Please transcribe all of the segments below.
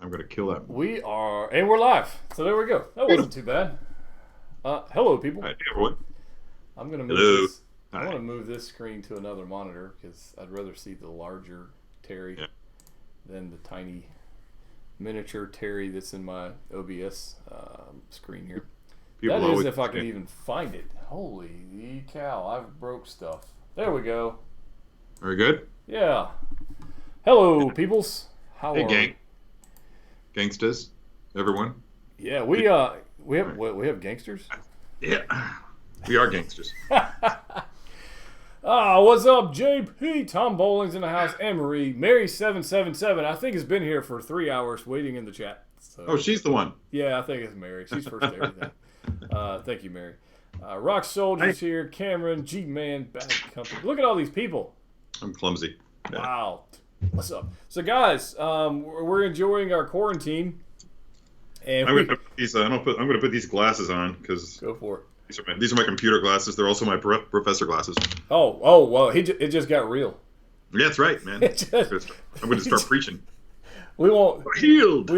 I'm going to kill that. We are, and we're live. So there we go. That wasn't too bad. Hello, people. Hi, everyone. I'm gonna move Hello. this. I Hi. want to move this screen to another monitor because I'd rather see the larger Terry Yeah. than the tiny miniature Terry that's in my OBS screen here. People That is always if I can say, even find it. Holy cow! I've broke stuff. There we go. Very good. Yeah. Hello, peoples. How Hey, are gang. Gangsters. Everyone. we? Yeah, we have gangsters. Yeah. We are gangsters. What's up, JP? Tom Bowling's in the house. Anne Marie, Mary777. I think has been here for 3 hours waiting in the chat. So, Oh, she's the one. yeah, I think it's Mary. She's first to everything. Thank you, Mary. Rock Soldier's here. Cameron, G-Man, Bad Company. Look at all these people. I'm clumsy. Yeah. Wow. What's up? So, guys, we're enjoying our quarantine. And I'm going to put these glasses on because go for it. these are my computer glasses. They're also my professor glasses. Oh, well, it just got real. Yeah, that's right, man. It just- I'm going to start preaching. We won't. Healed.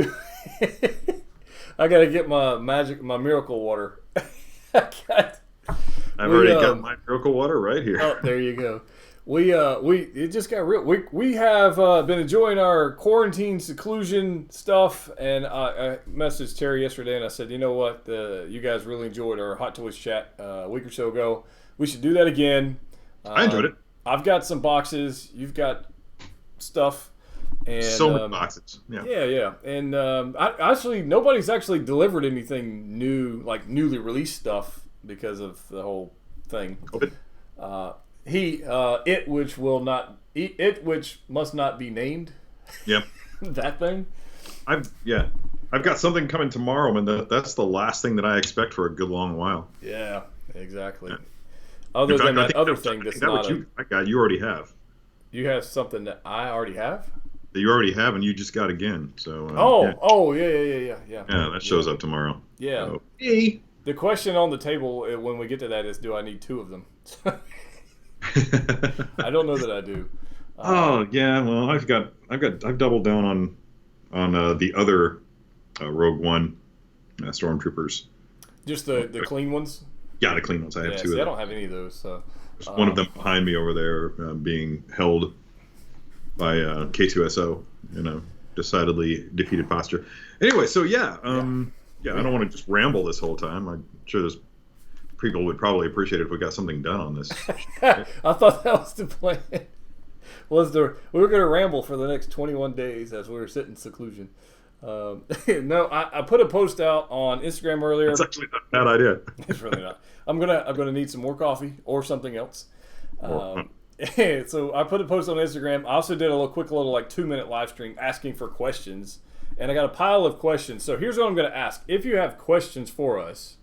I gotta get my miracle water. I've already got my miracle water right here. Oh, there you go. It just got real. We have been enjoying our quarantine seclusion stuff, and I messaged Terry yesterday, and I said, you know what, you guys really enjoyed our Hot Toys chat a week or so ago. We should do that again. I enjoyed it. I've got some boxes. You've got stuff. And, So many boxes. Yeah. Yeah. And nobody's actually delivered anything new, like newly released stuff, because of the whole thing. COVID. It which must not be named. Yeah. That thing. I've got something coming tomorrow, and that's the last thing that I expect for a good long while. Yeah, exactly. Yeah. Other In fact, than I that think other that- thing I that's think that not what you already have. you have something that I already have. That you already have, and you just got again. So. Yeah. Yeah, that shows up tomorrow. Yeah. So, hey. The question on the table when we get to that is, do I need two of them? I don't know that I do. Oh yeah, well I've doubled down on the other Rogue One stormtroopers. Just the clean ones. Yeah, the clean ones. I have Yeah, two. see, I of them. don't have any of those. So There's one of them behind me over there, being held by K2SO in a decidedly defeated posture. Anyway, so yeah, I don't want to just ramble this whole time. I'm sure there's people would probably appreciate it if we got something done on this. I thought that was the plan. We were going to ramble for the next 21 days as we were sitting in seclusion. No, I put a post out on Instagram earlier. It's actually not a bad idea. It's really not. I'm gonna need some more coffee or something else. So I put a post on Instagram. I also did a quick little like 2-minute live stream asking for questions, and I got a pile of questions. So here's what I'm going to ask: if you have questions for us,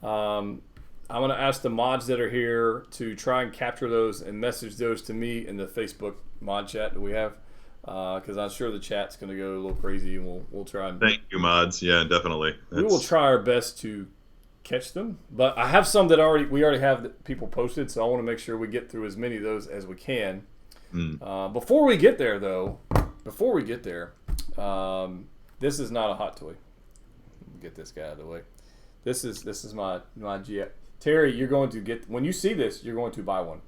I'm going to ask the mods that are here to try and capture those and message those to me in the Facebook mod chat that we have, because I'm sure the chat's going to go a little crazy, and we'll try and Thank you, mods. Yeah, definitely. we will try our best to catch them. But I have some that we already have that people posted, so I want to make sure we get through as many of those as we can. Before we get there, though, this is not a hot toy. Get this guy out of the way. This is my G. Terry, you're going to get, when you see this, you're going to buy one.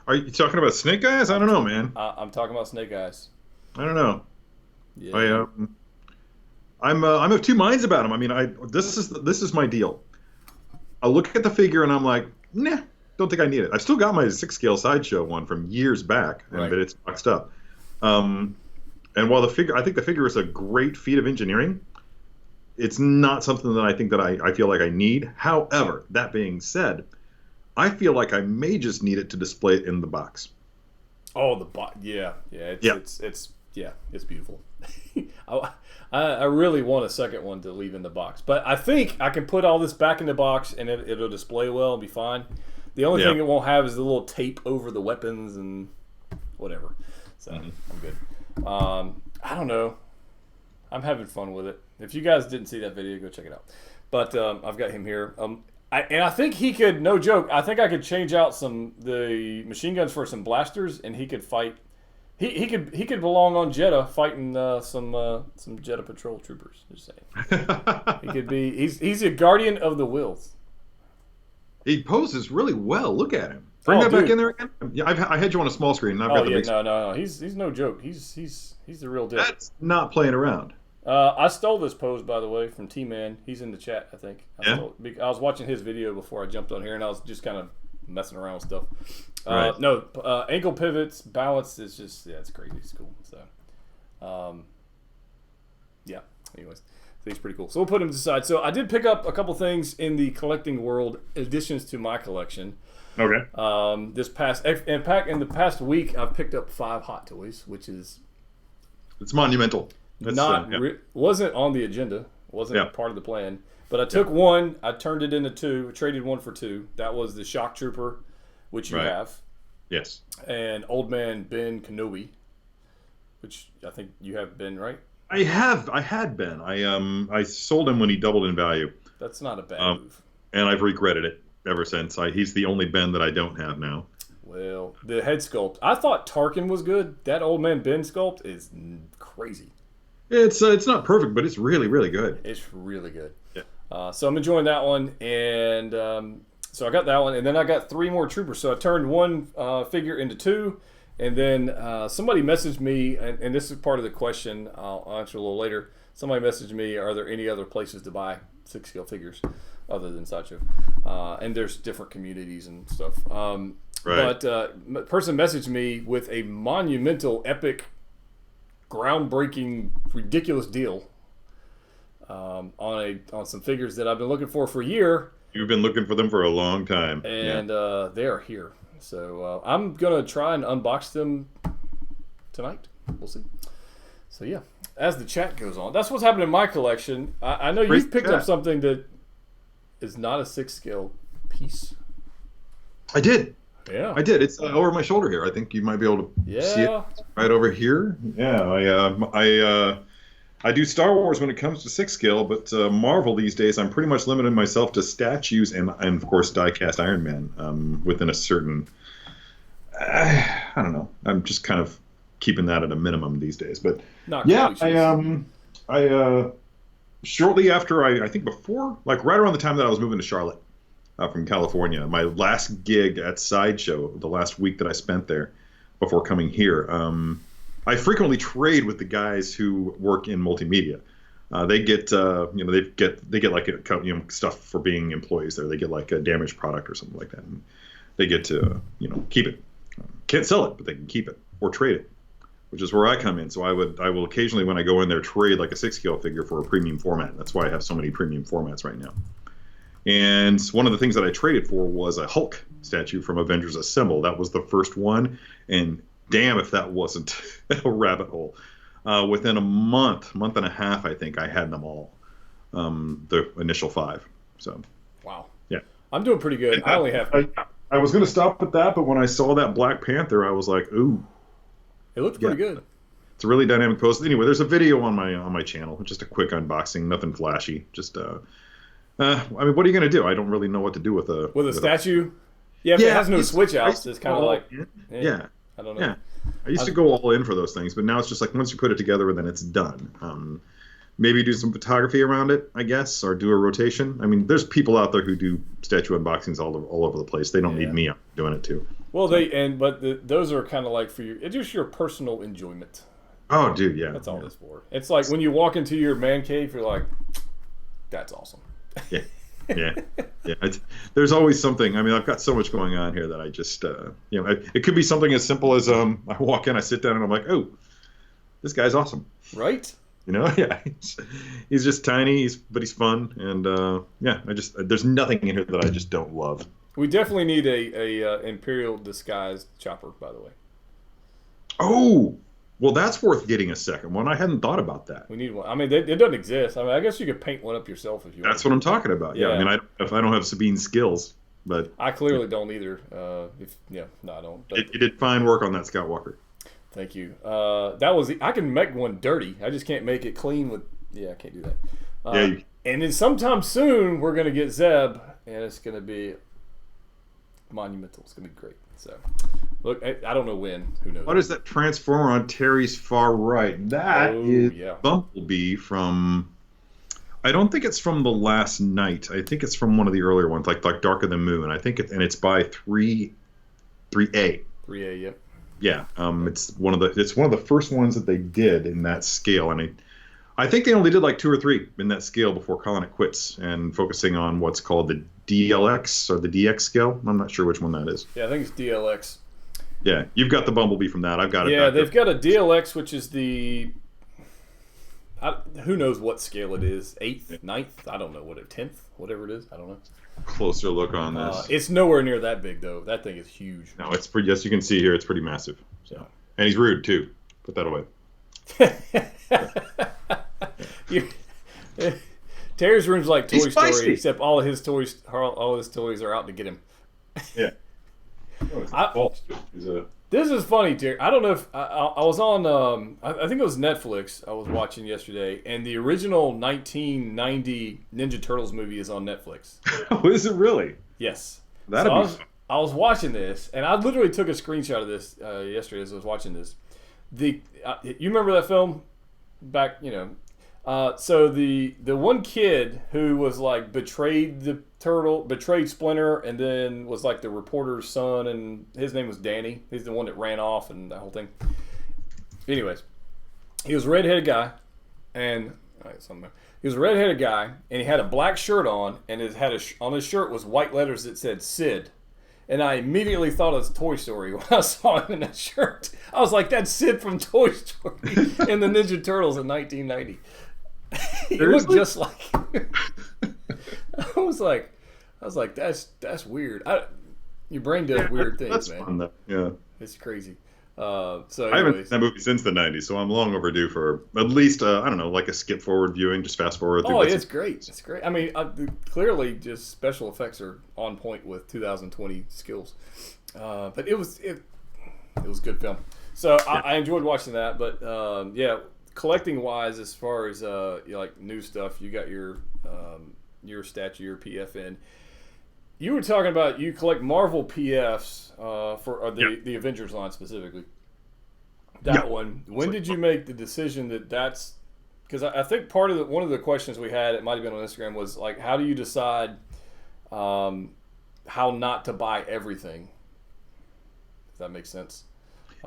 Are you talking about Snake Eyes? I don't know, man. I'm talking about Snake Eyes. I don't know. Yeah. I'm of two minds about him. I mean, this is my deal. I look at the figure and I'm like, nah, don't think I need it. I've still got my 6-scale sideshow one from years back, Right. but it's boxed up. And while I think the figure is a great feat of engineering, it's not something that I think that I feel like I need. However, that being said, I feel like I may just need it to display it in the box. Oh, the box. Yeah. It's beautiful. I really want a second one to leave in the box, but I think I can put all this back in the box and it'll display well and be fine. The only thing it won't have is the little tape over the weapons and whatever. So I'm good. I don't know. I'm having fun with it. If you guys didn't see that video, go check it out. But I've got him here. I think he could, no joke, I think I could change out the machine guns for some blasters, and he could fight He could belong on Jeddah fighting some Jeddah patrol troopers. Just saying. He could be. He's a guardian of the wills. He poses really well. Look at him. Bring that back in there again. Yeah, I had you on a small screen. And I've got the big screen. No. He's no joke. He's the real deal. That's not playing around. I stole this pose, by the way, from T-Man. He's in the chat, I think. I was watching his video before I jumped on here, and I was just kind of messing around with stuff. Right. No, ankle pivots, balance is just, it's crazy. It's cool. So, yeah. Anyways, so he's pretty cool. So we'll put him to the side. So I did pick up a couple things in the collecting world, additions to my collection. Okay. In the past week, I've picked up 5 Hot Toys, which is it's monumental. Wasn't on the agenda. Wasn't part of the plan. But I took one. I turned it into 2. Traded 1 for 2. That was the Shock Trooper, which you have. Yes. And Old Man Ben Kenobi, which I think you have Ben, right? I had Ben. I sold him when he doubled in value. That's not a bad move. And I've regretted it ever since. He's the only Ben that I don't have now. Well, the head sculpt. I thought Tarkin was good. That Old Man Ben sculpt is crazy. It's not perfect, but it's really, really good. It's really good. Yeah. So I'm enjoying that one, and so I got that one, and then I got 3 more troopers. So I turned 1 figure into 2, and then somebody messaged me, and this is part of the question I'll answer a little later. Somebody messaged me, are there any other places to buy 6-scale figures other than Sideshow? And there's different communities and stuff. Right. But a person messaged me with a monumental, epic, groundbreaking, ridiculous deal on some figures that I've been looking for a year. You've been looking for them for a long time, and they are here. So I'm gonna try and unbox them tonight. We'll see. So yeah, as the chat goes on, that's what's happening in my collection. I know you've picked up something that is not a 6-scale piece. I did. Yeah, I did. It's over my shoulder here. I think you might be able to see it right over here. Yeah, I do Star Wars when it comes to 6-scale, but Marvel these days, I'm pretty much limiting myself to statues and of course, die-cast Iron Man within a certain. I don't know. I'm just kind of keeping that at a minimum these days. But I shortly after I think before, like right around the time that I was moving to Charlotte. From California. My last gig at Sideshow, the last week that I spent there before coming here, I frequently trade with the guys who work in multimedia. They get, they get like stuff for being employees there. They get like a damaged product or something like that, and they get to keep it. Can't sell it, but they can keep it or trade it, which is where I come in. So I will occasionally, when I go in there, trade like a 6-scale figure for a premium format. That's why I have so many premium formats right now. And one of the things that I traded for was a Hulk statue from Avengers Assemble. That was the first one, and damn if that wasn't a rabbit hole. Within a month and a half, I think I had them all, the initial 5. So, wow, yeah, I'm doing pretty good. I only have. I was going to stop at that, but when I saw that Black Panther, I was like, ooh, it looked pretty good. It's a really dynamic pose. Anyway, there's a video on my channel, just a quick unboxing, nothing flashy, just I mean, what are you going to do? I don't really know what to do with a statue. If it has no switch outs, it's kind of like I don't know. Yeah, I used to go all in for those things, but now it's just like once you put it together, then it's done. Maybe do some photography around it, I guess, or do a rotation. I mean, there's people out there who do statue unboxings all over the place. They don't need me doing it too. Well, those are kind of like for you. It's just your personal enjoyment. Oh, dude, yeah. That's all it's for. It's like when you walk into your man cave, you're like, that's awesome. Yeah. There's always something. I mean, I've got so much going on here that I just, it could be something as simple as I walk in, I sit down, and I'm like, oh, this guy's awesome. Right? Yeah. He's just tiny, but he's fun, and there's nothing in here that I just don't love. We definitely need a Imperial disguised chopper, by the way. Oh. Well, that's worth getting a second one. I hadn't thought about that. We need one. I mean, it doesn't exist. I mean, I guess you could paint one up yourself if you want. That's what I'm talking about. Yeah. I mean, if I don't have Sabine's skills, but I clearly don't either. I don't. You did fine work on that, Scott Walker. Thank you. I can make one dirty. I just can't make it clean with. Yeah, I can't do that. And then sometime soon we're gonna get Zeb, and it's gonna be monumental. It's gonna be great. So, Look, I don't know when. Who knows? What is that transformer on Terry's far right? That is yeah. Bumblebee from. I don't think it's from the last night. I think it's from one of the earlier ones, like Darker Than Moon. I think it's by 3A. 3A, yep. Yeah, it's one of the first ones that they did in that scale, and I think they only did like 2 or 3 in that scale before calling it quits and focusing on what's called the DLX or the DX scale. I'm not sure which one that is. Yeah, I think it's DLX. Yeah, you've got the Bumblebee from that. I've got it. Yeah, they've got a DLX, which is who knows what scale it is? 8th, 9th? I don't know what 10th, whatever it is. I don't know. Closer look on this. It's nowhere near that big though. That thing is huge. No, it's pretty. Yes, you can see here. It's pretty massive. So, and he's rude too. Put that away. Terry's room's like Toy Story, spicy. except all his toys are out to get him. Yeah. This is funny, Terry. I don't know if I was on. I think it was Netflix. I was watching yesterday, and the original 1990 Ninja Turtles movie is on Netflix. Oh, is it really? Yes. I was watching this, and I literally took a screenshot of this yesterday as I was watching this. You remember that film? Back, so the one kid who was like betrayed Splinter, and then was like the reporter's son, and his name was Danny. He's the one that ran off and that whole thing. Anyways, he was a redheaded guy, and he was a redheaded guy, and he had a black shirt on, and on his shirt was white letters that said Sid. And I immediately thought of Toy Story when I saw him in that shirt. I was like, that's Sid from Toy Story and the Ninja Turtles in 1990. He looked just like I was like, that's weird. Your brain does weird things, that's man. Fun, though. Yeah, it's crazy. I haven't seen that movie since the 90s, so I'm long overdue for at least I don't know, like a skip forward viewing, just fast forward. Oh, it's great. It's great. I mean, clearly, just special effects are on point with 2020 skills. But it was a good film. So yeah. I enjoyed watching that. But yeah, collecting wise, as far as like new stuff, you got your statue, your PFN. You were talking about you collect Marvel PFs for the Avengers line specifically. That one. When did you make the decision that's because I think one of the questions we had, it might have been on Instagram, was like, how do you decide how not to buy everything? If that makes sense.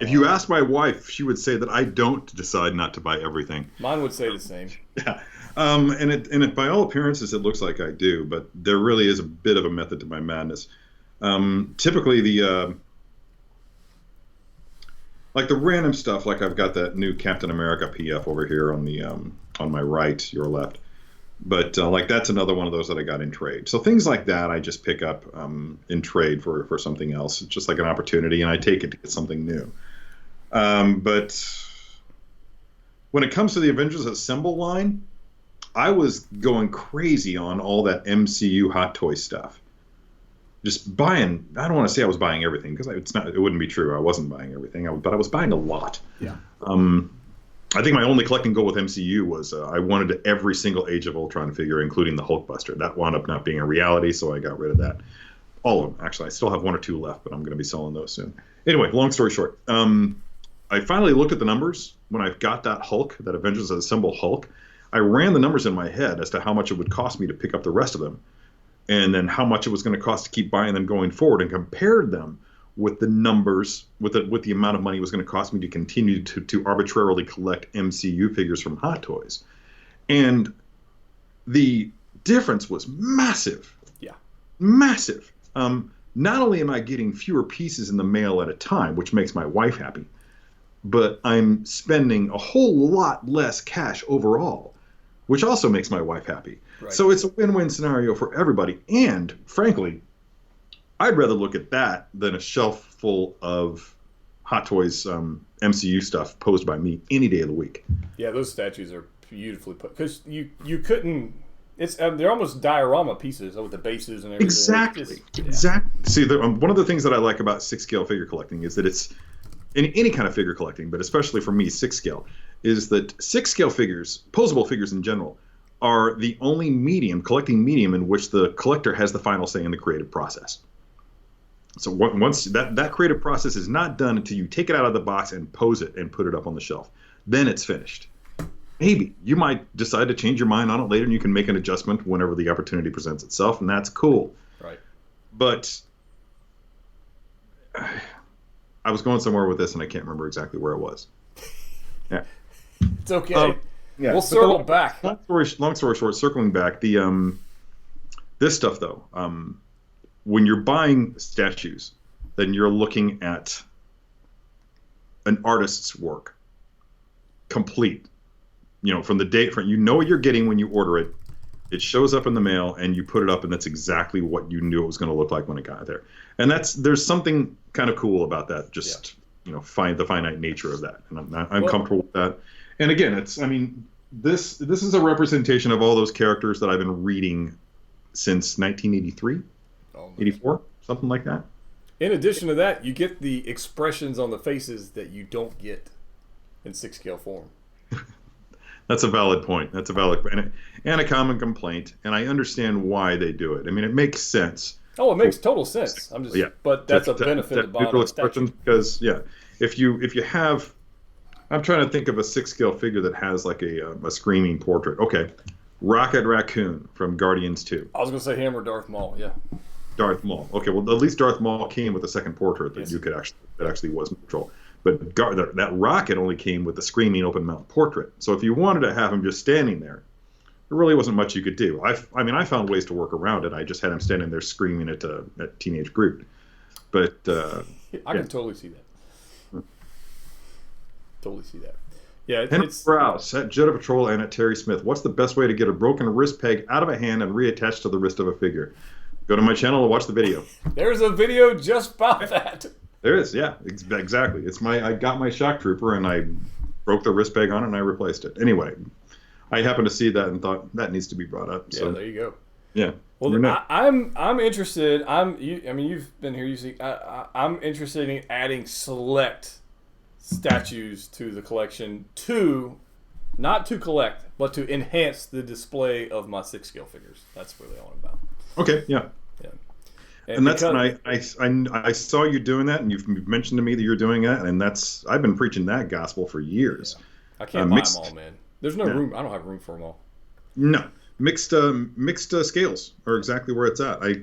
If you ask my wife, she would say that I don't decide not to buy everything. Mine would say the same. Yeah. And it by all appearances, it looks like I do, but there really is a bit of a method to my madness. Typically, the random stuff, like I've got that new Captain America PF over here on the on my right, your left. But like that's another one of those that I got in trade. So things like that, I just pick up in trade for something else. It's just like an opportunity, and I take it to get something new. But when it comes to the Avengers Assemble line, I was going crazy on all that MCU Hot Toy stuff. Just buying. I don't want to say I was buying everything because it wouldn't be true. I wasn't buying everything, but I was buying a lot. Yeah. I think my only collecting goal with MCU was I wanted every single Age of Ultron figure, including the Hulkbuster. That wound up not being a reality, so I got rid of that. All of them, actually. I still have 1 or 2 left, but I'm going to be selling those soon. Anyway, long story short, I finally looked at the numbers when I got that Hulk, that Avengers Assemble Hulk. I ran the numbers in my head as to how much it would cost me to pick up the rest of them, and then how much it was going to cost to keep buying them going forward, and compared them with the numbers, with the amount of money it was going to cost me to continue to arbitrarily collect MCU figures from Hot Toys. And the difference was massive. Yeah. Massive. Not only am I getting fewer pieces in the mail at a time, which makes my wife happy, but I'm spending a whole lot less cash overall, which also makes my wife happy. Right. So it's a win-win scenario for everybody. And frankly, I'd rather look at that than a shelf full of Hot Toys MCU stuff posed by me any day of the week. Yeah, those statues are beautifully put because you couldn't. It's they're almost diorama pieces with the bases and everything. Exactly. See, one of the things that I like about 6-scale figure collecting is that it's in any kind of figure collecting, but especially for me, 6-scale, is that 6-scale figures, posable figures in general, are the only collecting medium in which the collector has the final say in the creative process. So once that creative process is not done until you take it out of the box and pose it and put it up on the shelf, then it's finished. Maybe you might decide to change your mind on it later, and you can make an adjustment whenever the opportunity presents itself, and that's cool. Right. But I was going somewhere with this, and I can't remember exactly where it was. Yeah, it's okay. Yeah, we'll circle back. Long story short, circling back, this stuff though, when you're buying statues, then you're looking at an artist's work, complete. From the date, you know what you're getting when you order it. It shows up in the mail, and you put it up, and that's exactly what you knew it was going to look like when it got there. And there's something kind of cool about that. Just the finite nature of that, and I'm comfortable with that. And again, this is a representation of all those characters that I've been reading since 1983, 84, something like that. In addition to that, you get the expressions on the faces that you don't get in 6-scale form. That's a valid point. That's a valid and a common complaint, and I understand why they do it. It makes sense. Oh, it makes total sense. But that's a benefit of buying a statue. Because if you have, I'm trying to think of a 6-scale figure that has like a screaming portrait. Okay, Rocket Raccoon from Guardians 2. I was going to say him or Darth Maul. Yeah. Darth Maul. Okay, well at least Darth Maul came with a second portrait that you could actually was neutral. But that Rocket only came with the screaming open mouth portrait. So if you wanted to have him just standing there, there really wasn't much you could do. I found ways to work around it. I just had him standing there screaming at Teenage Groot. But I can totally see that. Totally see that. Yeah, it's Browse at Jedi Patrol and at Terry Smith. What's the best way to get a broken wrist peg out of a hand and reattach to the wrist of a figure? Go to my channel and watch the video. There's a video just about that. There is, yeah, exactly. I got my shock trooper and I broke the wrist peg on it and I replaced it. Anyway, I happened to see that and thought that needs to be brought up. Yeah, so, there you go. Yeah. Well, I'm interested. You've been here. You see, I'm interested in adding select statues to the collection not to collect, but to enhance the display of my 6-scale figures. That's really all I'm about. Okay. Yeah. Yeah. And that's when I saw you doing that, and you've mentioned to me that you're doing that, and I've been preaching that gospel for years. Yeah. I can't buy them all, man. There's no room. I don't have room for them all. No, mixed scales are exactly where it's at. I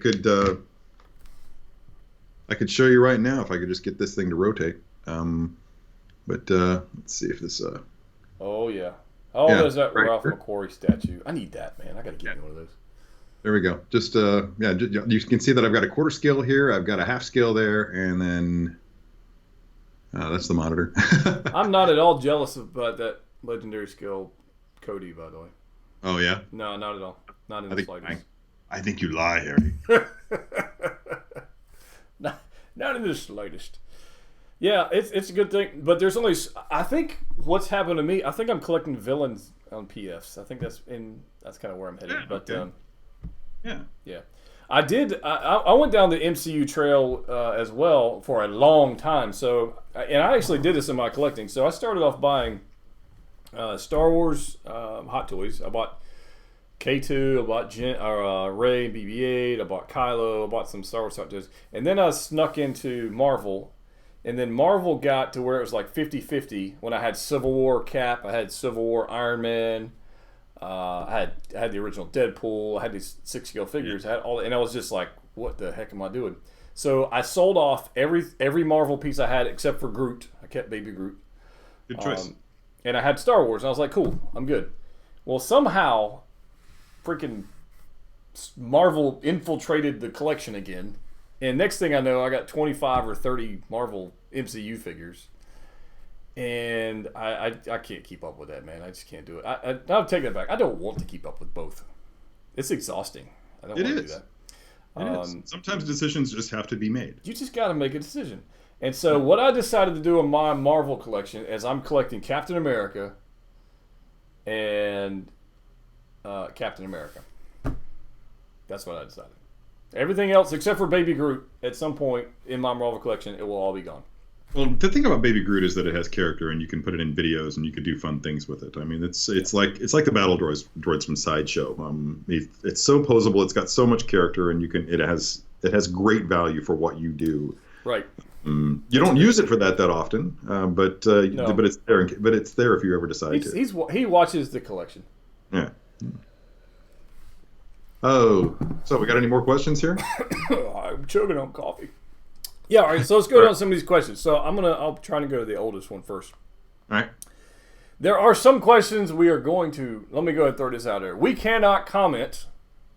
could show you right now if I could just get this thing to rotate. But let's see if this. Oh yeah. Oh, yeah, there's that Ralph McQuarrie statue. I need that, man. I gotta get me one of those. There we go. Just you can see that I've got a quarter scale here. I've got a half scale there, and then that's the monitor. I'm not at all jealous about that legendary scale Cody, by the way. Oh yeah. No, not at all. Not in the slightest. I think you lie, Harry. not in the slightest. Yeah, it's a good thing, but there's only. I think what's happened to me. I think I'm collecting villains on PFs. I think that's kind of where I'm headed. Yeah, but okay. Yeah. I did. I went down the MCU trail as well for a long time. So, and I actually did this in my collecting. So I started off buying Star Wars Hot Toys. I bought K2. I bought Rey, BB-8. I bought Kylo. I bought some Star Wars Hot Toys, and then I snuck into Marvel. And then Marvel got to where it was like 50-50 when I had Civil War Cap, I had Civil War Iron Man, I had the original Deadpool, I had these 6-scale figures, I had all, and I was just like, what the heck am I doing? So I sold off every Marvel piece I had except for Groot. I kept Baby Groot. Good choice. And I had Star Wars, and I was like, cool, I'm good. Well, somehow, freaking Marvel infiltrated the collection again. And next thing I know, I got 25 or 30 Marvel MCU figures. And I can't keep up with that, man. I just can't do it. I'll take that back. I don't want to keep up with both. It's exhausting. I don't want to do that. It is. Sometimes decisions just have to be made. You just got to make a decision. And so what I decided to do in my Marvel collection is I'm collecting Captain America and Captain America. That's what I decided. Everything else, except for Baby Groot, at some point in my Marvel collection, it will all be gone. Well, the thing about Baby Groot is that it has character, and you can put it in videos, and you can do fun things with it. I mean, it's like the battle droids from Sideshow. It's so posable. It's got so much character, and it has that has great value for what you do. Right. You don't use it for that often, but No. but it's there. But it's there if you ever decide to. He watches the collection. Yeah. Oh, so we got any more questions here? I'm choking on coffee. Yeah, all right, so let's go down some of these questions. So I'll try to go to the oldest one first. All right. There are some questions we are going to, let me go ahead and throw this out there. We cannot comment,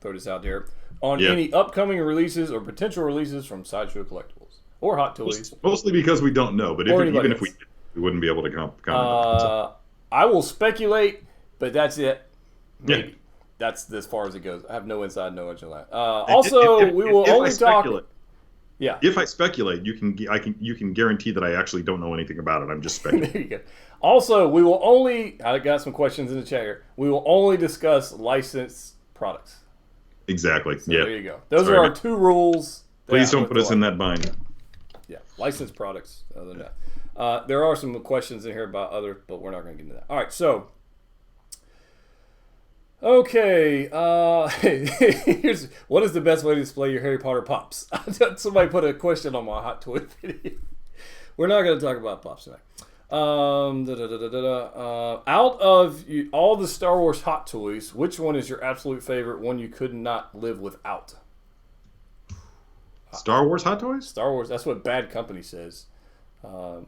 throw this out there, on any upcoming releases or potential releases from Sideshow Collectibles or Hot Toys. Mostly because we don't know, but even if we did, we wouldn't be able to comment on it. So. I will speculate, but that's it. Maybe. Yeah. That's as far as it goes. I have no inside knowledge on that. Also, we will only talk. Yeah. If I speculate, you can guarantee that I actually don't know anything about it. I'm just speculating. There you go. Also, we will only. I got some questions in the chat here. We will only discuss licensed products. Exactly. So there you go. Those are our two rules. Please don't put us in that bind. Yeah, licensed products. Other than that, there are some questions in here about other, but we're not going to get into that. All right, so. Okay, here's what is the best way to display your Harry Potter pops? Somebody put a question on my Hot Toy video. We're not going to talk about pops tonight. Out of all the Star Wars Hot Toys, which one is your absolute favorite? One you could not live without? Star Wars Hot Toys? Star Wars. That's what Bad Company says.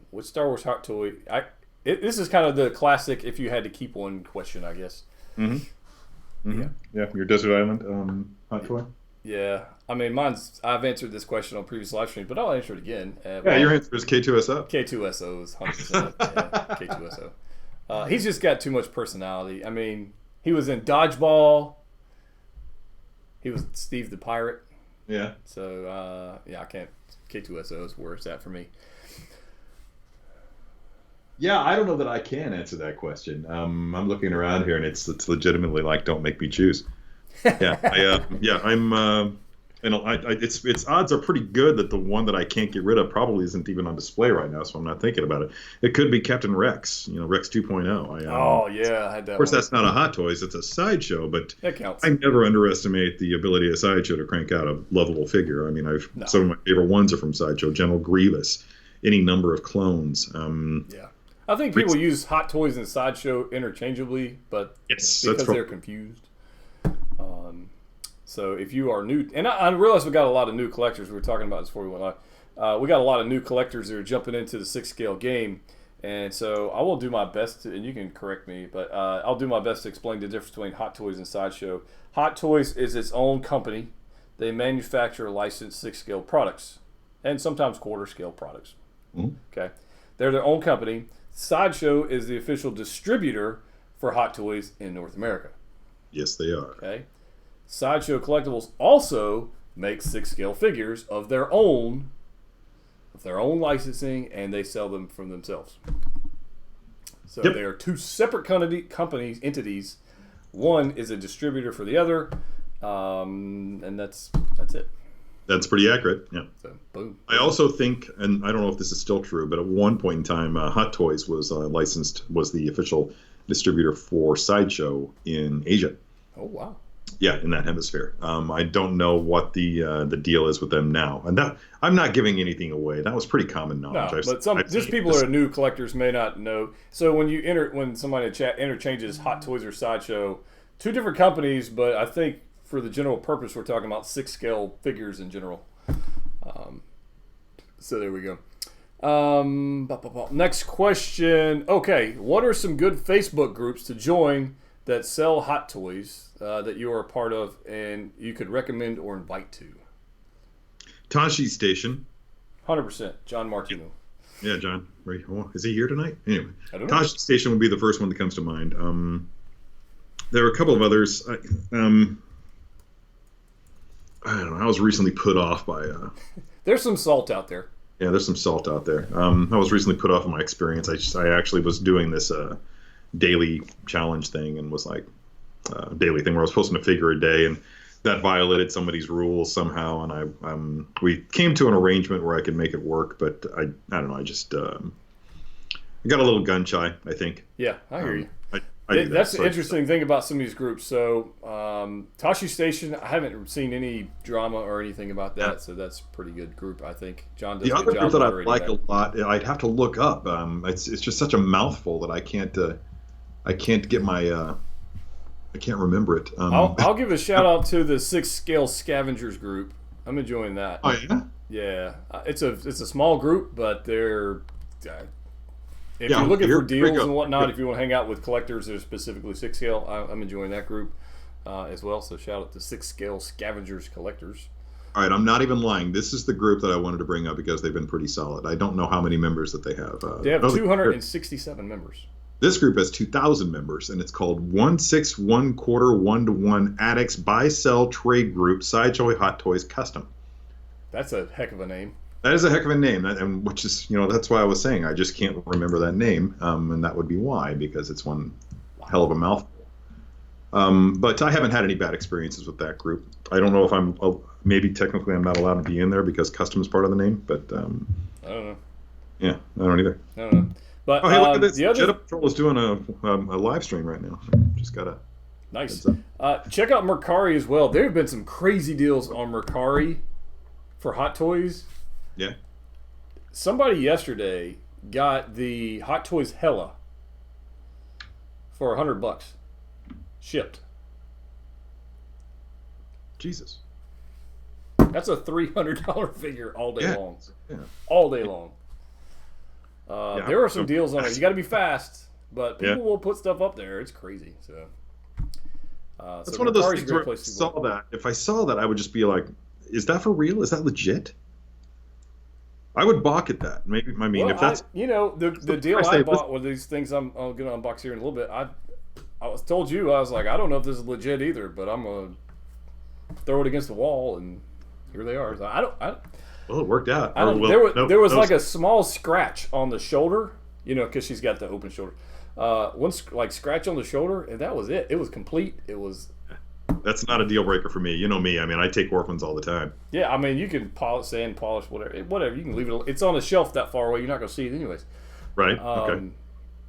Which Star Wars Hot Toy? This is kind of the classic. If you had to keep one question, I guess. Mm-hmm. Mm-hmm. Yeah, your Desert Island Hot Toy. Yeah, I mean, I've answered this question on previous live streams, but I'll answer it again. Your answer is K2SO. K2SO is 100%. K2SO. He's just got too much personality. I mean, he was in Dodgeball. He was Steve the Pirate. Yeah. So, I can't. K2SO is where it's at for me. Yeah, I don't know that I can answer that question. I'm looking around here, and it's legitimately like, don't make me choose. Yeah, its odds are pretty good that the one that I can't get rid of probably isn't even on display right now, so I'm not thinking about it. It could be Captain Rex, Rex 2.0. I had that. Of course, that's not a Hot Toys; it's a Sideshow, but that counts. I never underestimate the ability of Sideshow to crank out a lovable figure. I mean, some of my favorite ones are from Sideshow: General Grievous, any number of clones. I think people use Hot Toys and Sideshow interchangeably, but because they're confused. So if you are new, and I realize we got a lot of new collectors. We were talking about this before we went live. We got a lot of new collectors that are jumping into the 6 scale game, and so I will do my best to, and you can correct me, but I'll do my best to explain the difference between Hot Toys and Sideshow. Hot Toys is its own company. They manufacture licensed 6 scale products, and sometimes quarter scale products. Mm-hmm. Okay, they're their own company. Sideshow is the official distributor for Hot Toys in North America. Yes, they are. Okay. Sideshow Collectibles also makes 6 scale figures of their own licensing, and they sell them from themselves. So they are two separate entities. One is a distributor for the other, and that's it. That's pretty accurate. Yeah. So, boom. I also think, and I don't know if this is still true, but at one point in time, Hot Toys was was the official distributor for Sideshow in Asia. Oh wow. Yeah, in that hemisphere. I don't know what the deal is with them now, and that I'm not giving anything away. That was pretty common knowledge. No, but just people who are new collectors may not know. So when somebody in chat interchanges Hot Toys or Sideshow, two different companies, but I think for the general purpose, we're talking about 6 scale figures in general. So there we go. Next question. Okay, what are some good Facebook groups to join that sell Hot Toys that you are a part of and you could recommend or invite to? Tashi's Station. 100%. John Martino. Yeah, John. Right. Oh, is he here tonight? Anyway, Tashi's Station would be the first one that comes to mind. There are a couple of others. I don't know. I was recently put off by. There's some salt out there. Yeah, there's some salt out there. I was recently put off of my experience. I actually was doing this daily challenge thing and was like daily thing where I was posting a figure a day, and that violated somebody's rules somehow. And we came to an arrangement where I could make it work, but I don't know. I just I got a little gun shy, I think. Yeah, I hear you. That's the interesting thing about some of these groups. So, Tashi Station, I haven't seen any drama or anything about that, so that's a pretty good group, I think. John does the a other good group job that I moderating like that. a lot. I'd have to look up. It's just such a mouthful that I can't get my I can't remember it. I'll give a shout out to the Sixth Scale Scavengers group. I'm enjoying that. Oh yeah. Yeah, it's a small group, but they're if Yeah, you're looking for here we deals go. and whatnot, if you want to hang out with collectors that are specifically Six Scale, I'm enjoying that group as well. So shout out to Six Scale Scavengers Collectors. All right, I'm not even lying. This is the group that I wanted to bring up because they've been pretty solid. I don't know how many members that they have. They have 267 members. This group has 2,000 members, and it's called 161 quarter 1 to 1 Addicts Buy Sell Trade Group Sideshow Hot Toys Custom. That's a heck of a name. That is a heck of a name, and which is, that's why I was saying I just can't remember that name, and that would be why, because it's one hell of a mouthful. But I haven't had any bad experiences with that group. I don't know if maybe technically I'm not allowed to be in there because custom is part of the name, but I don't know. Yeah, I don't either. I don't know. But hey, look at this! the other Jet Patrol is doing a live stream right now. Just gotta nice. Check out Mercari as well. There have been some crazy deals on Mercari for Hot Toys. Yeah. Somebody yesterday got the Hot Toys Hella for $100 shipped. Jesus. That's a $300 figure all day long. Yeah. All day long. There are some deals on it. You got to be fast, but people will put stuff up there. It's crazy. So that's one of those things where if I saw that, I would just be like, "Is that for real? Is that legit?" I would balk at that. Maybe if that's the deal I bought with these things, I'm going to unbox here in a little bit. I was told you, I was like, I don't know if this is legit either, but I'm gonna throw it against the wall, and here they are. So I don't. Well, it worked out. There was like a small scratch on the shoulder, because she's got the open shoulder. One scratch on the shoulder, and that was it. It was complete. It was. That's not a deal breaker for me. You know me. I mean, I take orphans all the time. Yeah, I mean, you can polish, whatever. You can leave it. It's on a shelf that far away. You're not going to see it anyways. Right. Okay.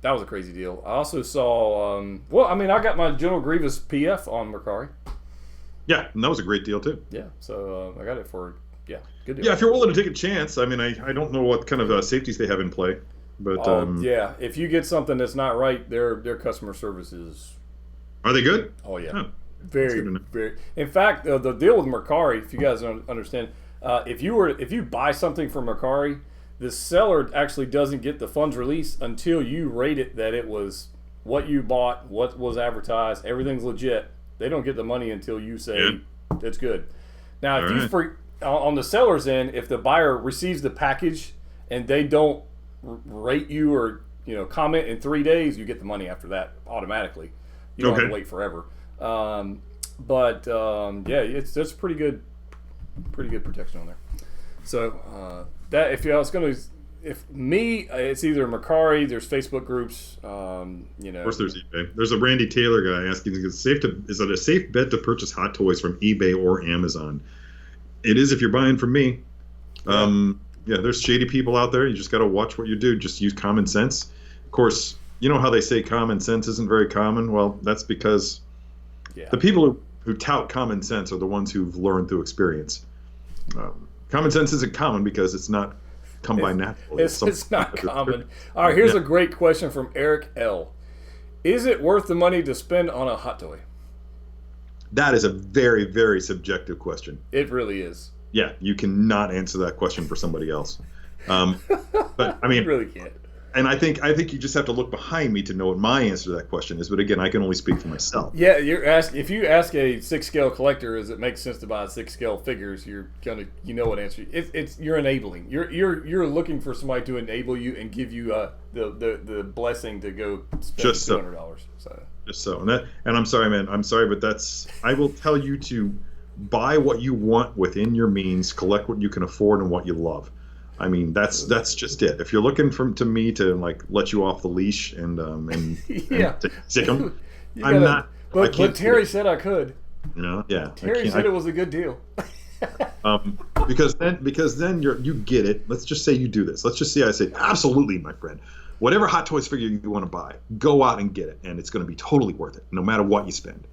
That was a crazy deal. I also saw. I got my General Grievous PF on Mercari. Yeah, and that was a great deal too. Yeah, so I got it for good deal. Yeah, if you're willing to take a chance. I mean, I don't know what kind of safeties they have in play, but if you get something that's not right, their customer service is. Are they good? Oh yeah. Oh. Very, very. In fact, the deal with Mercari, if you guys don't understand, if you buy something from Mercari, the seller actually doesn't get the funds released until you rate it that it was what you bought, what was advertised, everything's legit. They don't get the money until you say it's good. Now, if on the seller's end, if the buyer receives the package and they don't rate you or comment in 3 days, you get the money after that automatically. You don't have to wait forever. It's pretty good protection on there. So that if it's either Mercari, there's Facebook groups. Of course, there's eBay. There's a Randy Taylor guy asking, is it a safe bet to purchase hot toys from eBay or Amazon? It is if you're buying from me. There's shady people out there. You just got to watch what you do. Just use common sense. Of course, you know how they say common sense isn't very common? Well, that's because the people who tout common sense are the ones who've learned through experience. Common sense isn't common because it's not come by naturally. It's not common. All right, here's a great question from Eric L. Is it worth the money to spend on a hot toy? That is a very, very subjective question. It really is. Yeah, you cannot answer that question for somebody else. But I mean, you really can't. And I think you just have to look behind me to know what my answer to that question is. But again, I can only speak for myself. Yeah, if you ask a 6 scale collector, does it make sense to buy 6 scale figures? You're gonna what answer. You're enabling. You're looking for somebody to enable you and give you the blessing to go spend $200. Just so, and I'm sorry, man. I'm sorry, but I will tell you to buy what you want within your means, collect what you can afford and what you love. I mean, that's just it. If you're looking to me to let you off the leash and stick them, I'm not. But Terry said I could. Yeah. Terry said it was a good deal. Because then you get it. Let's just say you do this. Let's just say I say absolutely, my friend. whatever Hot Toys figure you want to buy, go out and get it, and it's going to be totally worth it, no matter what you spend.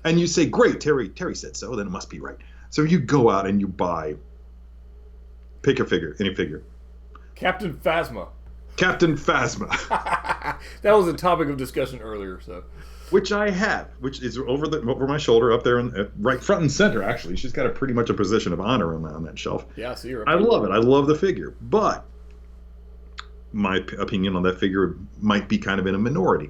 And you say, great, Terry said so, then it must be right. So you go out and you buy, pick your figure, any figure. Captain Phasma. That was a topic of discussion earlier, so. Which I have, which is over my shoulder up there, right front and center, actually. She's got pretty much a position of honor on that shelf. Yeah, I see her. I love it. I love the figure. But my opinion on that figure might be kind of in a minority.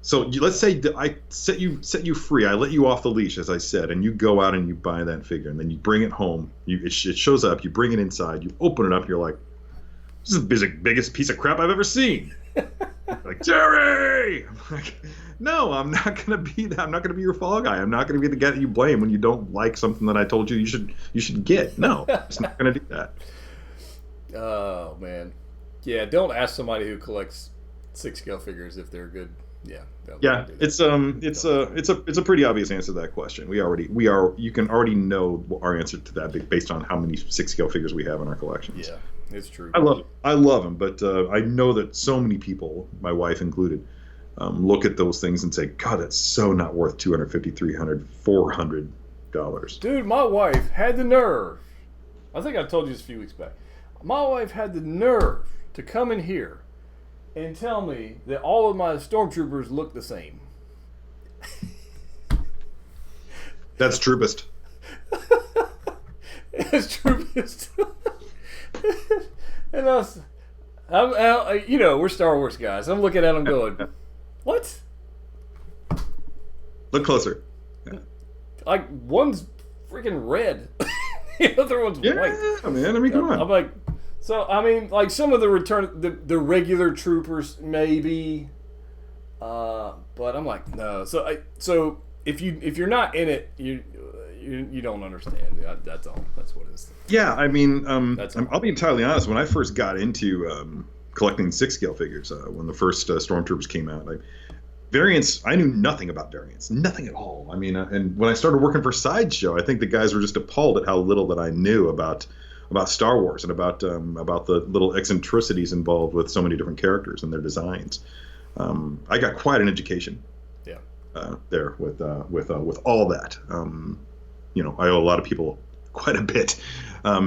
So let's say I set you free. I let you off the leash, as I said, and you go out and you buy that figure, and then you bring it home. It shows up. You bring it inside. You open it up. You're like, this is the biggest piece of crap I've ever seen. Like, Jerry! I'm like, no, I'm not gonna be that. I'm not gonna be your fall guy. I'm not gonna be the guy that you blame when you don't like something that I told you should get. No, it's not gonna do that. Oh man, yeah. Don't ask somebody who collects 6-scale figures if they're good. Yeah, it's a pretty obvious answer to that question. You can already know our answer to that based on how many 6-scale figures we have in our collections. Yeah, it's true. I love them, but I know that so many people, my wife included, look at those things and say, God, that's so not worth $250, $300, $400. Dude, my wife had the nerve. I think I told you this a few weeks back. My wife had the nerve to come in here and tell me that all of my stormtroopers look the same. That's troopist. It's troopist. And we're Star Wars guys. I'm looking at them going, what? Look closer. Yeah. Like, one's freaking red. The other one's white. Yeah, man. I mean, come on. I'm like, so, I mean, like some of the regular troopers, maybe. But I'm like, no. So if you're not in it, you don't understand. That's all. That's what it is. Yeah, I mean, I'll be entirely honest. When I first got into collecting 6-scale figures, when the first Stormtroopers came out, variants, I knew nothing about variants, nothing at all. I mean, and when I started working for Sideshow, I think the guys were just appalled at how little that I knew about Star Wars and about the little eccentricities involved with so many different characters and their designs. I got quite an education. Yeah. There with all that. I owe a lot of people quite a bit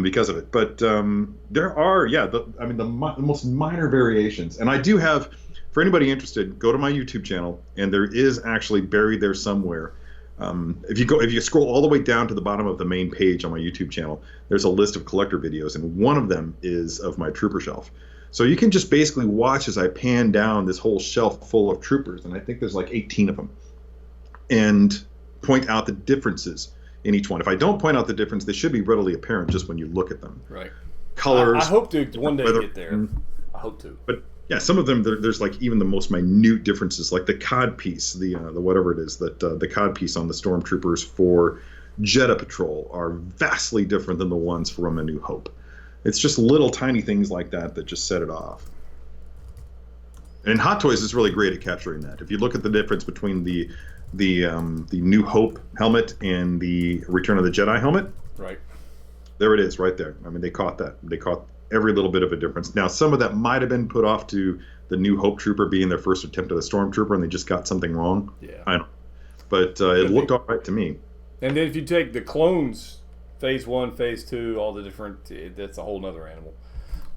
because of it. But there are, the most minor variations. And I do have, for anybody interested, go to my YouTube channel, and there is actually buried there somewhere. If you scroll all the way down to the bottom of the main page on my YouTube channel, there's a list of collector videos, and one of them is of my trooper shelf. So you can just basically watch as I pan down this whole shelf full of troopers, and I think there's like 18 of them, and point out the differences in each one. If I don't point out the difference, they should be readily apparent just when you look at them. Right. Colors. I hope to one day get there. I hope to. But yeah, some of them there's like even the most minute differences, like the cod piece, the whatever it is that the cod piece on the stormtroopers for Jedha Patrol are vastly different than the ones from A New Hope. It's just little tiny things like that just set it off. And Hot Toys is really great at capturing that. If you look at the difference between the New Hope helmet and the Return of the Jedi helmet, right there it is, right there. I mean, they caught that. They caught every little bit of a difference. Now, some of that might have been put off to the New Hope trooper being their first attempt at a stormtrooper, and they just got something wrong. Yeah, I don't know. But it looked all right to me. And then if you take the clones, Phase 1, Phase 2, all the different, that's a whole nother animal.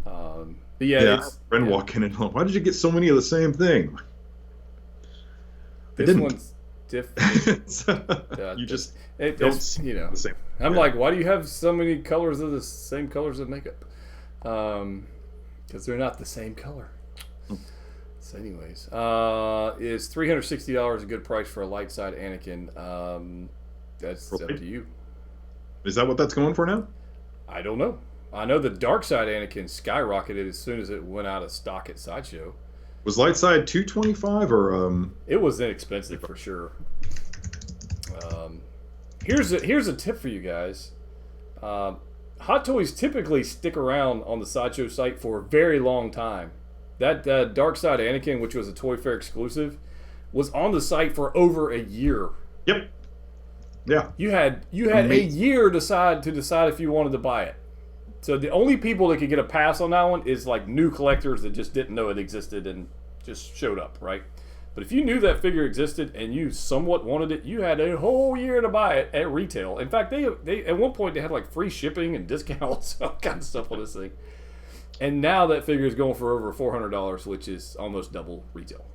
But yeah, it's, friend walking in, why did you get so many of the same thing? This one's different. You just don't see the same. I'm like, why do you have so many colors of the same colors of makeup? Because they're not the same color. So anyways, is $360 a good price for a light side Anakin? That's up to you. Is that what that's going for now? I don't know. I know the dark side Anakin skyrocketed as soon as it went out of stock at Sideshow. Was light side $225 or It was inexpensive for sure. Here's a tip for you guys. Hot Toys typically stick around on the Sideshow site for a very long time. That Dark Side Anakin, which was a Toy Fair exclusive, was on the site for over a year. Yep. Yeah. You had a year to decide if you wanted to buy it. So the only people that could get a pass on that one is like new collectors that just didn't know it existed and just showed up, right? But if you knew that figure existed and you somewhat wanted it, you had a whole year to buy it at retail. In fact, they at one point they had like free shipping and discounts, all kinds of stuff on this thing. And now that figure is going for over $400, which is almost double retail.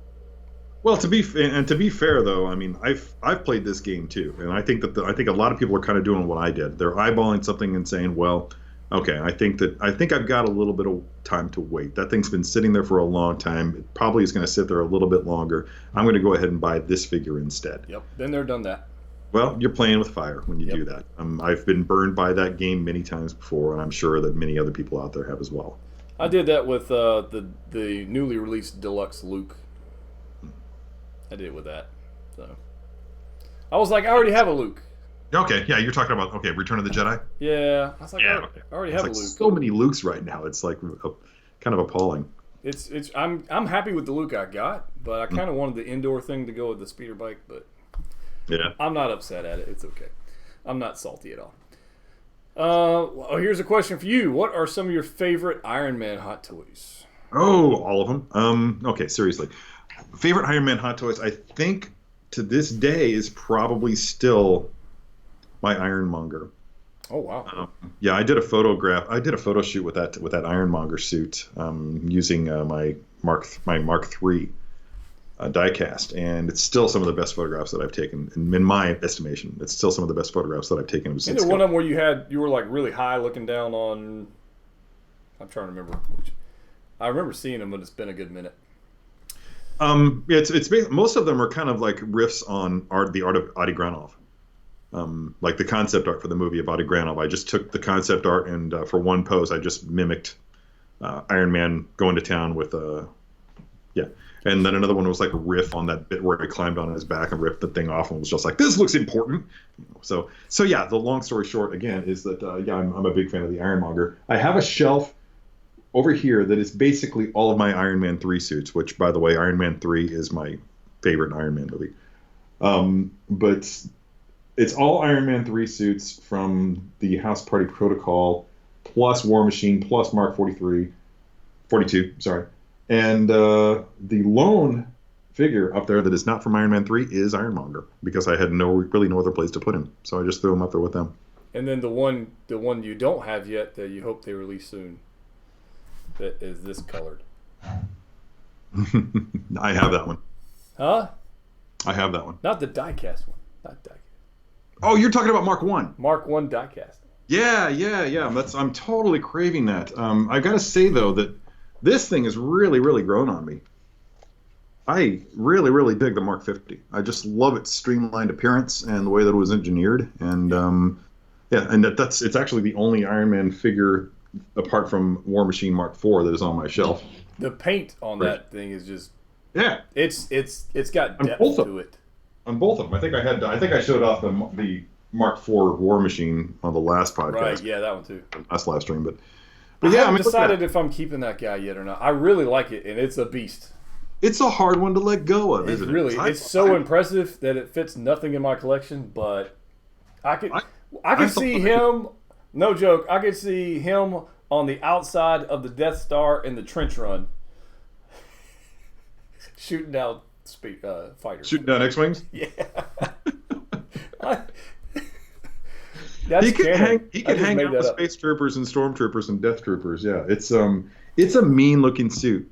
Well, to be fair though, I mean, I've played this game too, and I think I think a lot of people are kind of doing what I did. They're eyeballing something and saying, well, okay, I think I've got a little bit of time to wait. That thing's been sitting there for a long time. It probably is going to sit there a little bit longer. I'm going to go ahead and buy this figure instead. Yep. Then they're done that. Well, you're playing with fire when you do that. I've been burned by that game many times before, and I'm sure that many other people out there have as well. I did that with the newly released Deluxe Luke. I did it with that. So I was like, I already have a Luke. Okay, yeah, you're talking about Return of the Jedi. Yeah, I was like, I already have a Luke. So many Lukes right now. It's like kind of appalling. I'm happy with the Luke I got, but I kind of wanted the indoor thing to go with the speeder bike. But yeah, I'm not upset at it. It's okay. I'm not salty at all. Well, here's a question for you. What are some of your favorite Iron Man hot toys? Oh, all of them. Okay, seriously. Favorite Iron Man hot toys, I think to this day, is probably still my Ironmonger. Oh wow! Yeah, I did a photo shoot with that Ironmonger suit using my Mark III diecast, and it's still some of the best photographs that I've taken. In my estimation, it's still some of the best photographs that I've taken. Isn't there one of them where you were like really high looking down on? I'm trying to remember. I remember seeing them, but it's been a good minute. Most of them are kind of like riffs on the art of Adi Granov. Like the concept art for the movie of Adi Granov. I just took the concept art and for one pose, I just mimicked Iron Man going to town with and then another one was like a riff on that bit where he climbed on his back and ripped the thing off and was just like, this looks important. So yeah, the long story short again is that I'm a big fan of the Ironmonger. I have a shelf over here that is basically all of my Iron Man 3 suits, which by the way, Iron Man 3 is my favorite Iron Man movie. But it's all Iron Man 3 suits from the House Party Protocol, plus War Machine, plus Mark 42, sorry. And the lone figure up there that is not from Iron Man 3 is Ironmonger, because I had really no other place to put him. So I just threw him up there with them. And then the one you don't have yet that you hope they release soon, that is this colored. I have that one. Huh? I have that one. Not the diecast one. Not diecast. Oh, you're talking about Mark 1. Mark 1 diecast. Yeah. I'm totally craving that. I got to say, though, that this thing has really, really grown on me. I really, really dig the Mark 50. I just love its streamlined appearance and the way that it was engineered. And, it's actually the only Iron Man figure, apart from War Machine Mark 4, that is on my shelf. The paint on that thing is just... Yeah. It's got depth to it. On both of them. I think I showed off the Mark IV War Machine on the last podcast. Right, yeah, that one too. Last live stream, but I haven't decided if I'm keeping that guy yet or not. I really like it, and it's a beast. It's a hard one to let go of, isn't it? Really, it's so impressive that it fits nothing in my collection, but I could see him, no joke, I could see him on the outside of the Death Star in the trench run, shooting down fighters. Shooting down X-Wings? Yeah. He could hang out with Space Troopers and Stormtroopers and Death Troopers. Yeah, it's a mean looking suit.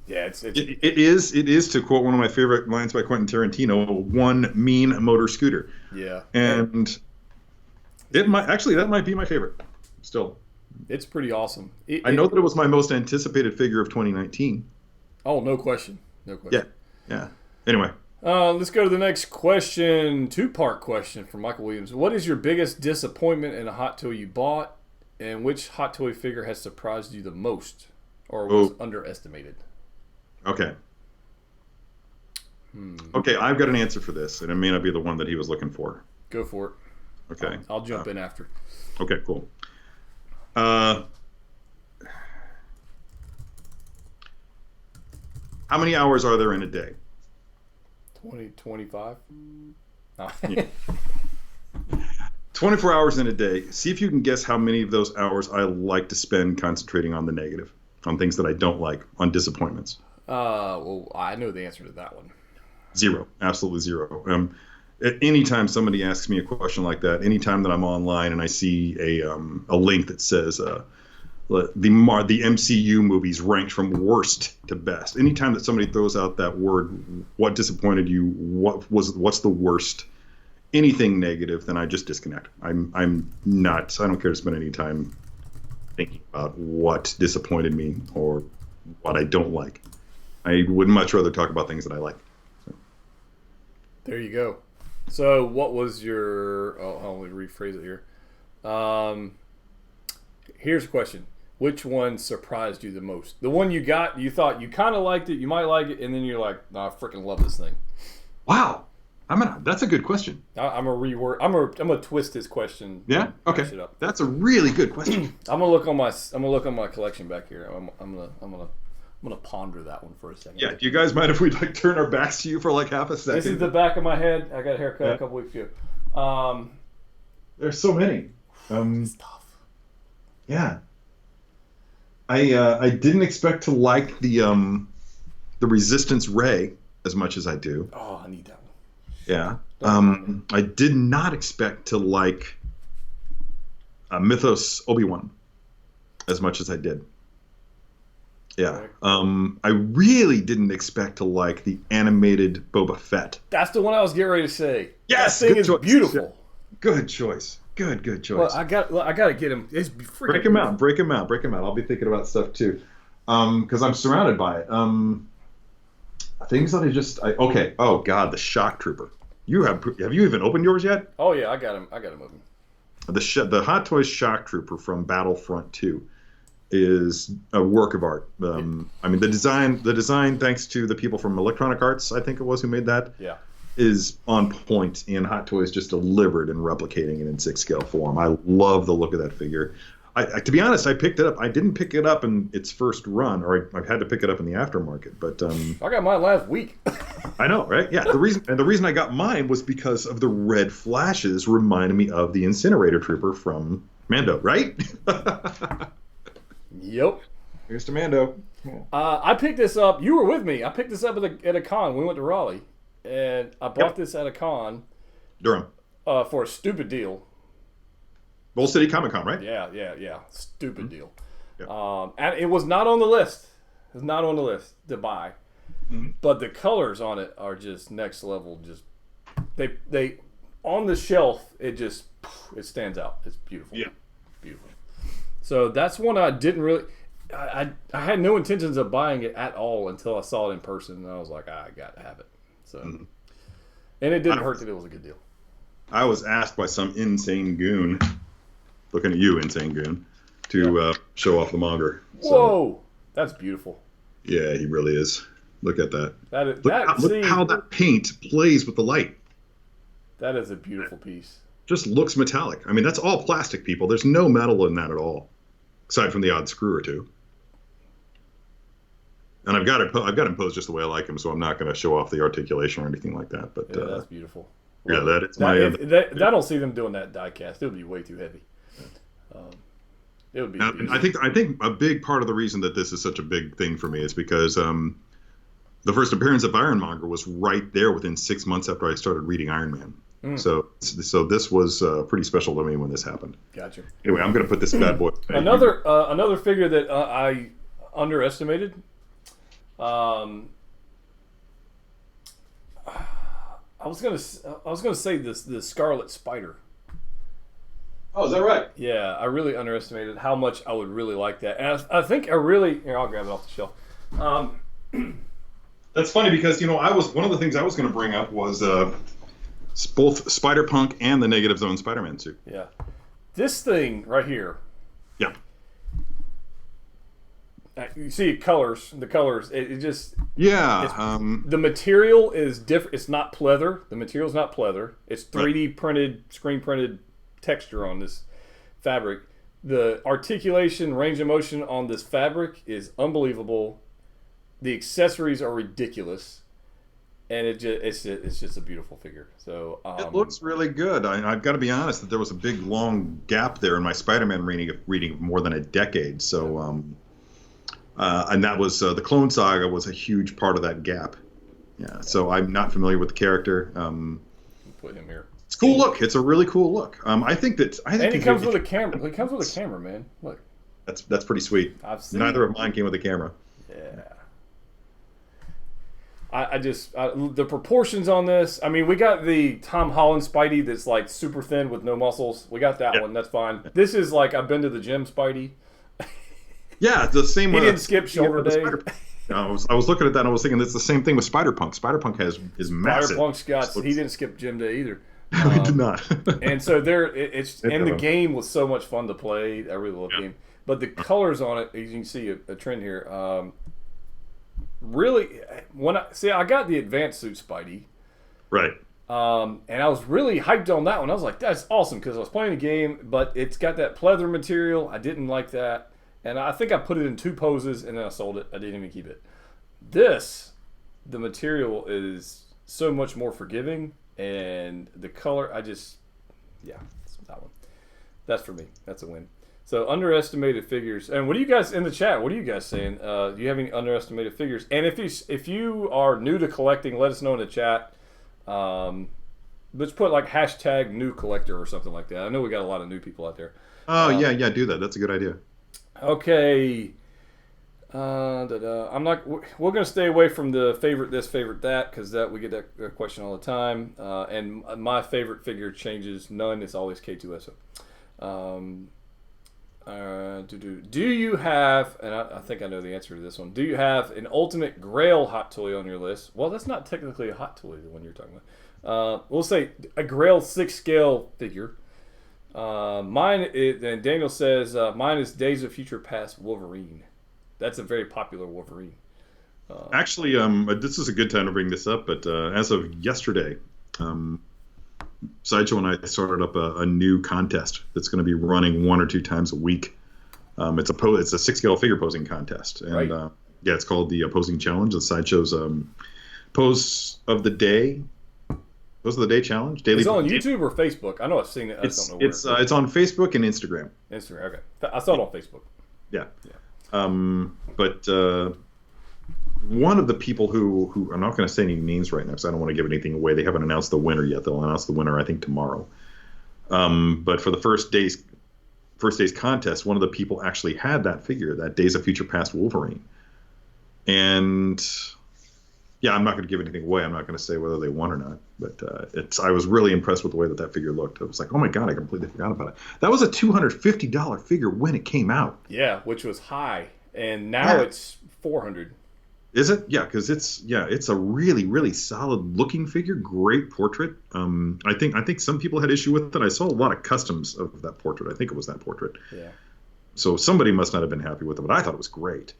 Yeah, it is to quote one of my favorite lines by Quentin Tarantino, one mean motor scooter. Yeah, and that might be my favorite. Still, it's pretty awesome. I know that it was my most anticipated figure of 2019. Oh, no question. Yeah. Anyway. Let's go to the next question. Two-part question from Michael Williams. What is your biggest disappointment in a hot toy you bought, and which hot toy figure has surprised you the most or was underestimated? Okay. Okay, I've got an answer for this, and it may not be the one that he was looking for. Go for it. Okay. I'll jump in after. Okay, cool. How many hours are there in a day? 20, 25? Yeah. 24 hours in a day. See if you can guess how many of those hours I like to spend concentrating on the negative, on things that I don't like, on disappointments. Well, I know the answer to that one. Zero. Absolutely zero. At any time somebody asks me a question like that, anytime that I'm online and I see a link that says the MCU movies ranked from worst to best, anytime that somebody throws out that word, what disappointed you, what's the worst, anything negative, then I just disconnect. I'm not. I don't care to spend any time thinking about what disappointed me or what I don't like. I would much rather talk about things that I like. So. There you go. So, what was your? Oh, let me rephrase it here. Here's a question: which one surprised you the most? The one you thought you kind of liked it, you might like it, and then you're like, "No, I freaking love this thing." Wow. That's a good question. I'm gonna reword. I'm gonna twist this question. Yeah. Okay. That's a really good question. I'm gonna look on my collection back here. I'm gonna ponder that one for a second. Yeah. Do you guys mind if we turn our backs to you for like half a second? This is the back of my head. I got a haircut a couple weeks ago. There's so many. It's tough. Yeah. I didn't expect to like the Resistance Ray as much as I do. Oh, I need that one. Yeah. I did not expect to like Mythos Obi-Wan as much as I did. Yeah. I really didn't expect to like the animated Boba Fett. That's the one I was getting ready to say. Yes, that thing is beautiful. Yeah. Good choice. Good choice. Well, I got to get him. It's break him out. I'll be thinking about stuff too, because I'm surrounded by it. Things that okay. Oh God, the Shock Trooper. Have you even opened yours yet? Oh yeah, I got him open. The Hot Toys Shock Trooper from Battlefront 2 is a work of art. I mean, the design, thanks to the people from Electronic Arts, I think it was, who made that. Yeah. Is on point, and Hot Toys just delivered in replicating it in 6-scale form. I love the look of that figure. To be honest, I picked it up. I didn't pick it up in its first run, or I had to pick it up in the aftermarket. But I got mine last week. I know, right? Yeah. The reason I got mine was because of the red flashes reminded me of the Incinerator Trooper from Mando, right? Yep. Here's to Mando. I picked this up. You were with me. I picked this up at a con. We went to Raleigh, and I bought this at a con. Durham. For a stupid deal. Bowl City Comic Con, right? Yeah. Stupid deal. Yep. And it was not on the list. It was not on the list to buy. Mm-hmm. But the colors on it are just next level. Just they on the shelf, it stands out. It's beautiful. Yeah. Beautiful. So that's one I didn't really. I had no intentions of buying it at all until I saw it in person, and I was like, I got to have it. So, and it didn't hurt that it was a good deal. I was asked by some insane goon, looking at you, insane goon, to show off the monger. Whoa, that's beautiful. Yeah, he really is. Look at that. Look how that paint plays with the light. That is a beautiful piece. Just looks metallic. I mean, that's all plastic, people. There's no metal in that at all, aside from the odd screw or two. And I've got him posed just the way I like him, so I'm not going to show off the articulation or anything like that. But yeah, that's beautiful. Yeah, I don't see them doing that die cast. It would be way too heavy. It would be. I think a big part of the reason that this is such a big thing for me is because the first appearance of Ironmonger was right there within 6 months after I started reading Iron Man. So this was pretty special to me when this happened. Gotcha. Anyway, I'm going to put this bad boy. Another figure that I underestimated. I was gonna say the Scarlet Spider. Oh, is that right? Yeah, I really underestimated how much I would really like that, and I think I really here. I'll grab it off the shelf. That's funny because one of the things I was going to bring up was both Spider-Punk and the Negative Zone Spider-Man suit. Yeah, this thing right here. Yeah. You see colors. The colors. It just. Yeah. The material is different. It's not pleather. The material's not pleather. It's 3D printed, screen printed texture on this fabric. The articulation, range of motion on this fabric is unbelievable. The accessories are ridiculous. and it's just a beautiful figure. So it looks really good. I've got to be honest that there was a big long gap there in my Spider-Man reading of more than a decade. So and that was the Clone Saga was a huge part of that gap. Yeah. So I'm not familiar with the character. Put him here. It's a cool look. It's a really cool look. I think and he comes with a camera. He comes with a camera, man. Look. That's pretty sweet. Neither of mine came with a camera. Yeah. The proportions on this. I mean, we got the Tom Holland Spidey that's like super thin with no muscles. We got that one. That's fine. This is like I've been to the gym Spidey. Yeah, the same. He didn't skip shoulder day. I was looking at that and I was thinking it's the same thing with Spider-Punk. Spider-Punk is massive. Spider-Punk's he didn't skip gym day either. He did not. And so the game was so much fun to play. I really love the game. But the colors on it, as you can see a trend here. Really, I got the advanced suit Spidey. Right. And I was really hyped on that one. I was like, that's awesome because I was playing a game, but it's got that pleather material. I didn't like that. And I think I put it in 2 poses and then I sold it. I didn't even keep it. The material is so much more forgiving, and the color, it's that one. That's for me. That's a win. So underestimated figures. And what do you guys in the chat? What are you guys saying? Do you have any underestimated figures? And if you are new to collecting, let us know in the chat. Let's put like hashtag new collector or something like that. I know we got a lot of new people out there. Oh yeah, do that. That's a good idea. Okay. I'm not. We're gonna stay away from the favorite this, favorite that, because we get that question all the time. And my favorite figure changes none. It's always K2SO. Do you have? And I think I know the answer to this one. Do you have an ultimate Grail hot toy on your list? Well, that's not technically a hot toy, the one you're talking about. We'll say a Grail 6 scale figure. And Daniel says mine is Days of Future Past Wolverine. That's a very popular Wolverine. Actually, this is a good time to bring this up, but as of yesterday, Sideshow and I started up a new contest that's going to be running 1 or 2 times a week. It's a 6 scale figure posing contest, and right. It's called the Posing Challenge. The Sideshow's Pose of the Day. Pose of the Day challenge. Daily. Is it on YouTube or Facebook? I know I've seen it. I just don't know where. It's on Facebook and Instagram. Instagram. Okay, I saw it on Facebook. Yeah. But one of the people who I'm not going to say any names right now because I don't want to give anything away. They haven't announced the winner yet. They'll announce the winner I think tomorrow. But for the first day's contest, one of the people actually had that figure, that Days of Future Past Wolverine, and. Yeah, I'm not going to give anything away. I'm not going to say whether they won or not. But I was really impressed with the way that figure looked. I was like, oh my God, I completely forgot about it. That was a $250 figure when it came out. Yeah, which was high. And now it's $400. Is it? Yeah, because it's a really, really solid looking figure. Great portrait. I think some people had issue with it. I saw a lot of customs of that portrait. I think it was that portrait. Yeah. So somebody must not have been happy with it, but I thought it was great.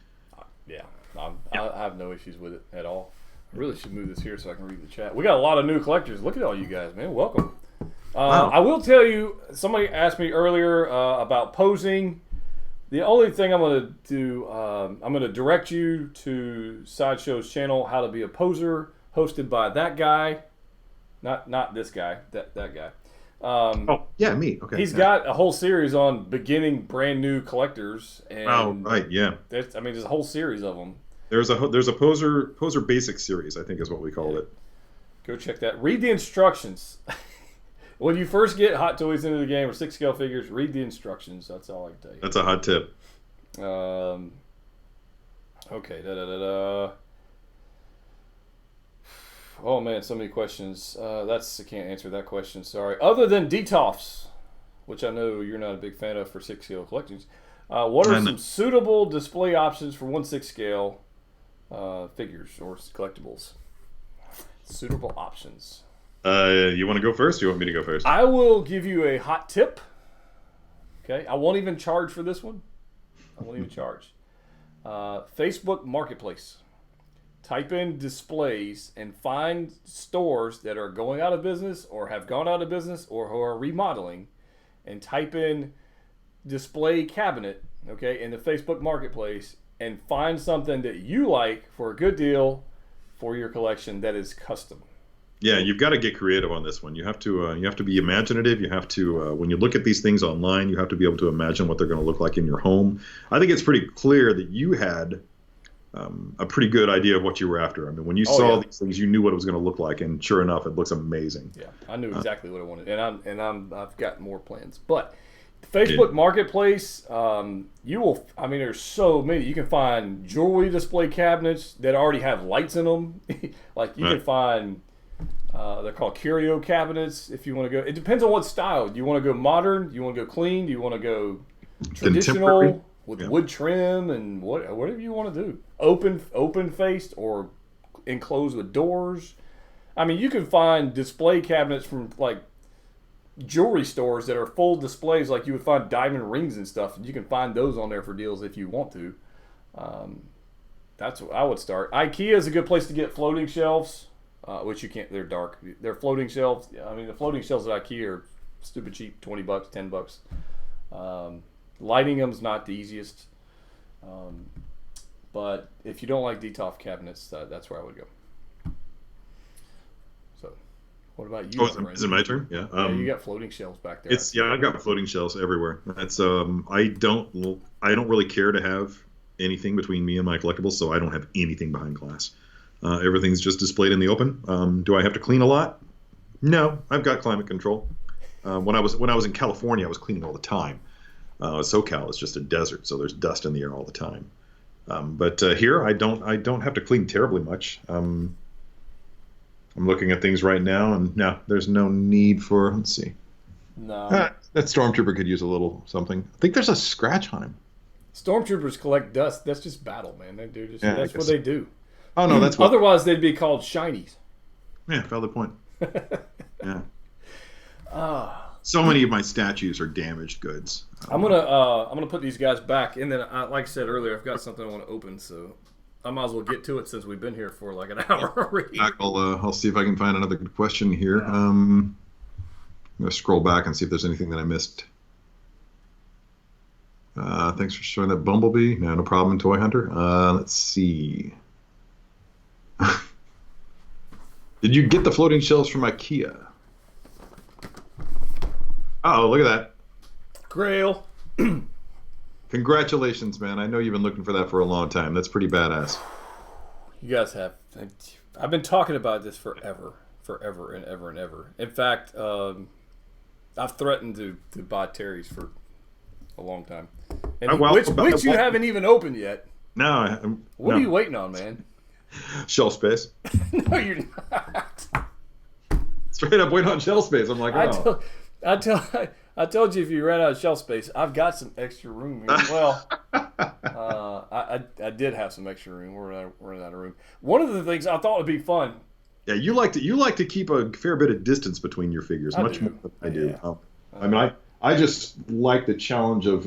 Yeah. I have no issues with it at all. I really should move this here so I can read the chat. We got a lot of new collectors. Look at all you guys, man. Welcome. Wow. I will tell you, somebody asked me earlier about posing. The only thing I'm going to do, I'm going to direct you to Sideshow's channel, How to Be a Poser, hosted by that guy. Not this guy, that guy. Me. Okay. He's got a whole series on beginning brand new collectors. And right, yeah. There's a whole series of them. There's a poser basic series, I think is what we call it. Go check that. Read the instructions. When you first get hot toys into the game or 6 scale figures, read the instructions. That's all I can tell you. That's a hot tip. Okay. Oh man, so many questions. I can't answer that question. Sorry. Other than Detoffs, which I know you're not a big fan of for 6 scale collections, what are some suitable display options for 1/6 scale figures or collectibles? Suitable options. You want to go first? Or you want me to go first? I will give you a hot tip. Okay, I won't even charge for this one. I won't even charge. Facebook Marketplace. Type in displays and find stores that are going out of business or have gone out of business or who are remodeling, and type in display cabinet, okay, in the Facebook Marketplace, and find something that you like for a good deal for your collection that is custom. Yeah, you've got to get creative on this one. You have to be imaginative. You have to when you look at these things online, you have to be able to imagine what they're going to look like in your home. I think it's pretty clear that you had a pretty good idea of what you were after. I mean, when you saw these things, you knew what it was going to look like, and sure enough, it looks amazing. Yeah, I knew exactly what I wanted, and I've got more plans. But the Facebook Marketplace, you will. I mean, there's so many. You can find jewelry display cabinets that already have lights in them. Like you can find. They're called curio cabinets. If you want to go, it depends on what style. Do you want to go modern? Do you want to go clean? Do you want to go traditional with wood trim and whatever you want to do? Open faced or enclosed with doors. I mean, you can find display cabinets from like jewelry stores that are full displays, like you would find diamond rings and stuff. And you can find those on there for deals if you want to. That's what I would start. IKEA is a good place to get floating shelves. Which you can't. They're dark. They're floating shelves. I mean, the floating shelves at IKEA are stupid cheap, $20, $10. Lighting them's not the easiest. But if you don't like Detolf cabinets, that's where I would go. So, what about you? Oh, is it my turn? Yeah. You got floating shelves back there. I've got floating shelves everywhere. That's I don't really care to have anything between me and my collectibles, so I don't have anything behind glass. Everything's just displayed in the open. Do I have to clean a lot? No, I've got climate control. When I was in California, I was cleaning all the time. SoCal is just a desert, so there's dust in the air all the time. But here, I don't have to clean terribly much. I'm looking at things right now, and no, there's no need for. Let's see. No. That stormtrooper could use a little something. I think there's a scratch on him. Stormtroopers collect dust. That's just battle, man. That's what they do. Oh no, that's what. Otherwise they'd be called shinies. Yeah, valid point. Yeah. So many of my statues are damaged goods. I'm gonna put these guys back, and then like I said earlier, I've got something I want to open, so I might as well get to it since we've been here for like an hour already. I'll see if I can find another good question here. I'm gonna scroll back and see if there's anything that I missed. Thanks for showing that Bumblebee. No problem, Toy Hunter. Let's see. Did you get the floating shelves from IKEA? Oh, look at that. Grail. Congratulations, man. I know you've been looking for that for a long time. That's pretty badass. You guys have. I've been talking about this forever and ever and ever. In fact, I've threatened to buy Terry's for a long time. And which you haven't even opened yet. No. What are you waiting on, man? Shelf space. No, you're not. Straight up waiting on shelf space. I'm like, oh. I told you if you ran out of shelf space, I've got some extra room here. Well, I did have some extra room. We're running out of room. One of the things I thought would be fun. Yeah, you like to keep a fair bit of distance between your figures, much more than I do. Yeah. I mean, I just like the challenge of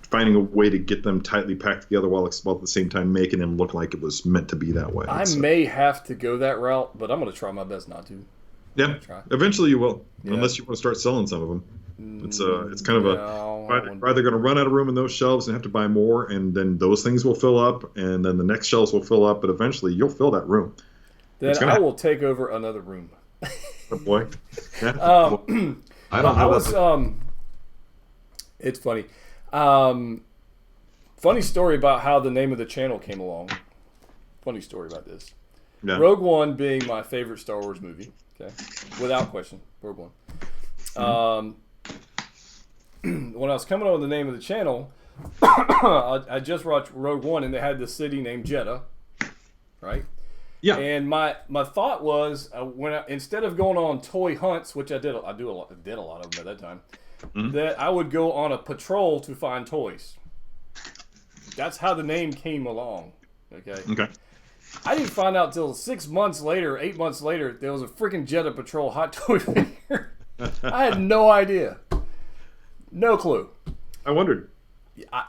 finding a way to get them tightly packed together while at the same time making them look like it was meant to be that way. I may have to go that route, but I'm going to try my best not to. Yeah, eventually you will, unless you want to start selling some of them. It's kind of you're either going to run out of room in those shelves and have to buy more, and then those things will fill up, and then the next shelves will fill up, but eventually you'll fill that room. Then I will take over another room. Oh boy. Yeah. I don't know. It's funny. Funny story about how the name of the channel came along. Funny story about this. Yeah. Rogue One being my favorite Star Wars movie. Okay, without question, Rogue One. When I was coming up with the name of the channel, I just watched Rogue One, and they had the city named Jeddah, right? Yeah. And my thought was instead of going on toy hunts, which I did a lot of them at that time, that I would go on a patrol to find toys. That's how the name came along. Okay. I didn't find out till 8 months later, there was a freaking Jeddah Patrol hot toy figure. I had no idea. No clue. I wondered. I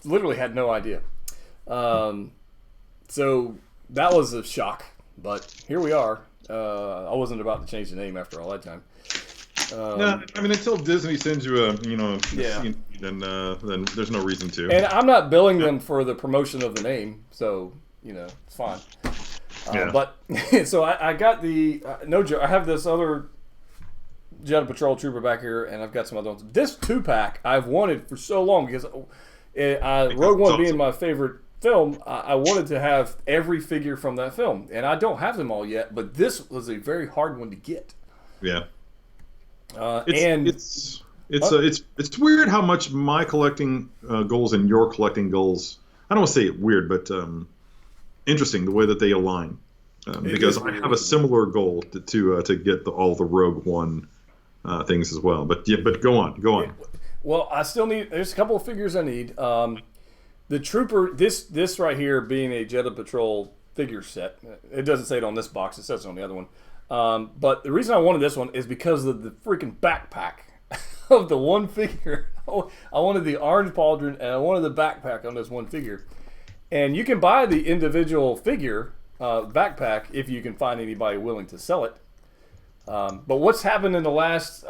literally had no idea. So that was a shock, but here we are. I wasn't about to change the name after all that time. No, I mean, until Disney sends you a scene, then there's no reason to. And I'm not billing them for the promotion of the name, so it's fine. Yeah. But so I got the no joke. I have this other Jedi Patrol Trooper back here, and I've got some other ones. This 2-pack I've wanted for so long because Rogue One being my favorite film, I wanted to have every figure from that film, and I don't have them all yet. But this was a very hard one to get. Yeah. It's weird how much my collecting goals and your collecting goals. I don't want to say it weird, but interesting the way that they align. Because I have a similar goal to get all the Rogue One things as well. But go on. Well, I still need. There's a couple of figures I need. The Trooper, this right here being a Jedi Patrol figure set. It doesn't say it on this box. It says it on the other one. But the reason I wanted this one is because of the freaking backpack of the one figure. I wanted the orange pauldron and I wanted the backpack on this one figure. And you can buy the individual figure backpack if you can find anybody willing to sell it. But what's happened in the last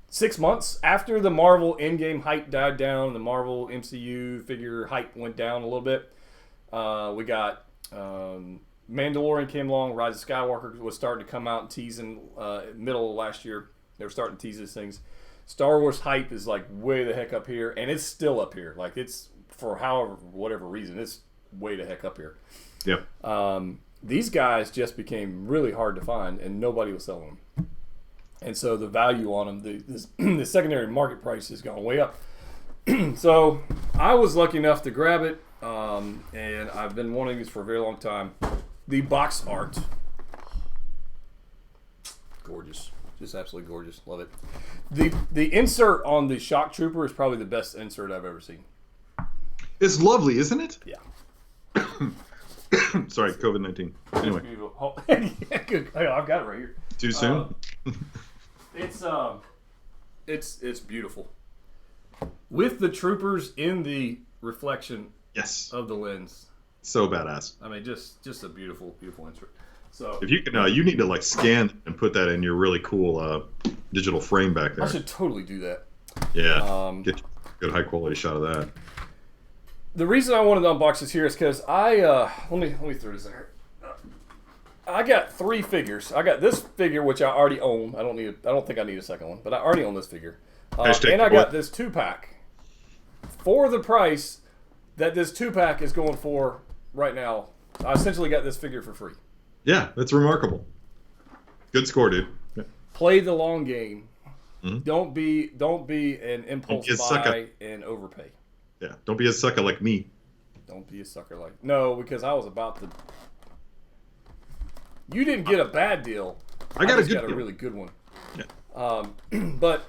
6 months after the Marvel Endgame hype died down, the Marvel MCU figure hype went down a little bit. We got Mandalorian came along, Rise of Skywalker was starting to come out and teasing middle of last year. They were starting to tease these things. Star Wars hype is like way the heck up here, and it's still up here. Like it's for whatever reason, it's way the heck up here. Yep. These guys just became really hard to find, and nobody was selling them. And so the value on them, the secondary market price has gone way up. So I was lucky enough to grab it, and I've been wanting this for a very long time. The box art, gorgeous, just absolutely gorgeous. Love it. The insert on the Shock Trooper is probably the best insert I've ever seen. It's lovely, isn't it? Yeah. Sorry, COVID-19. Anyway. I've got it right here. Too soon? It's beautiful. With the troopers in the reflection of the lens. So badass. I mean, just a beautiful, beautiful insert. So if you can, you need to like scan and put that in your really cool digital frame back there. I should totally do that. Yeah. Get a good high quality shot of that. The reason I wanted to unbox this here is because let me throw this in here. I got 3 figures. I got this figure which I already own. I don't think I need a second one, but I already own this figure. And I got this 2-pack for the price that this 2-pack is going for right now. I essentially got this figure for free. Yeah, that's remarkable. Good score, dude. Yeah. Play the long game. Mm-hmm. Don't be an impulse buy and overpay. Yeah, don't be a sucker like me. Don't be a sucker like... No, because I was about to... You didn't get a bad deal. I got a good deal. A really good one. Yeah. But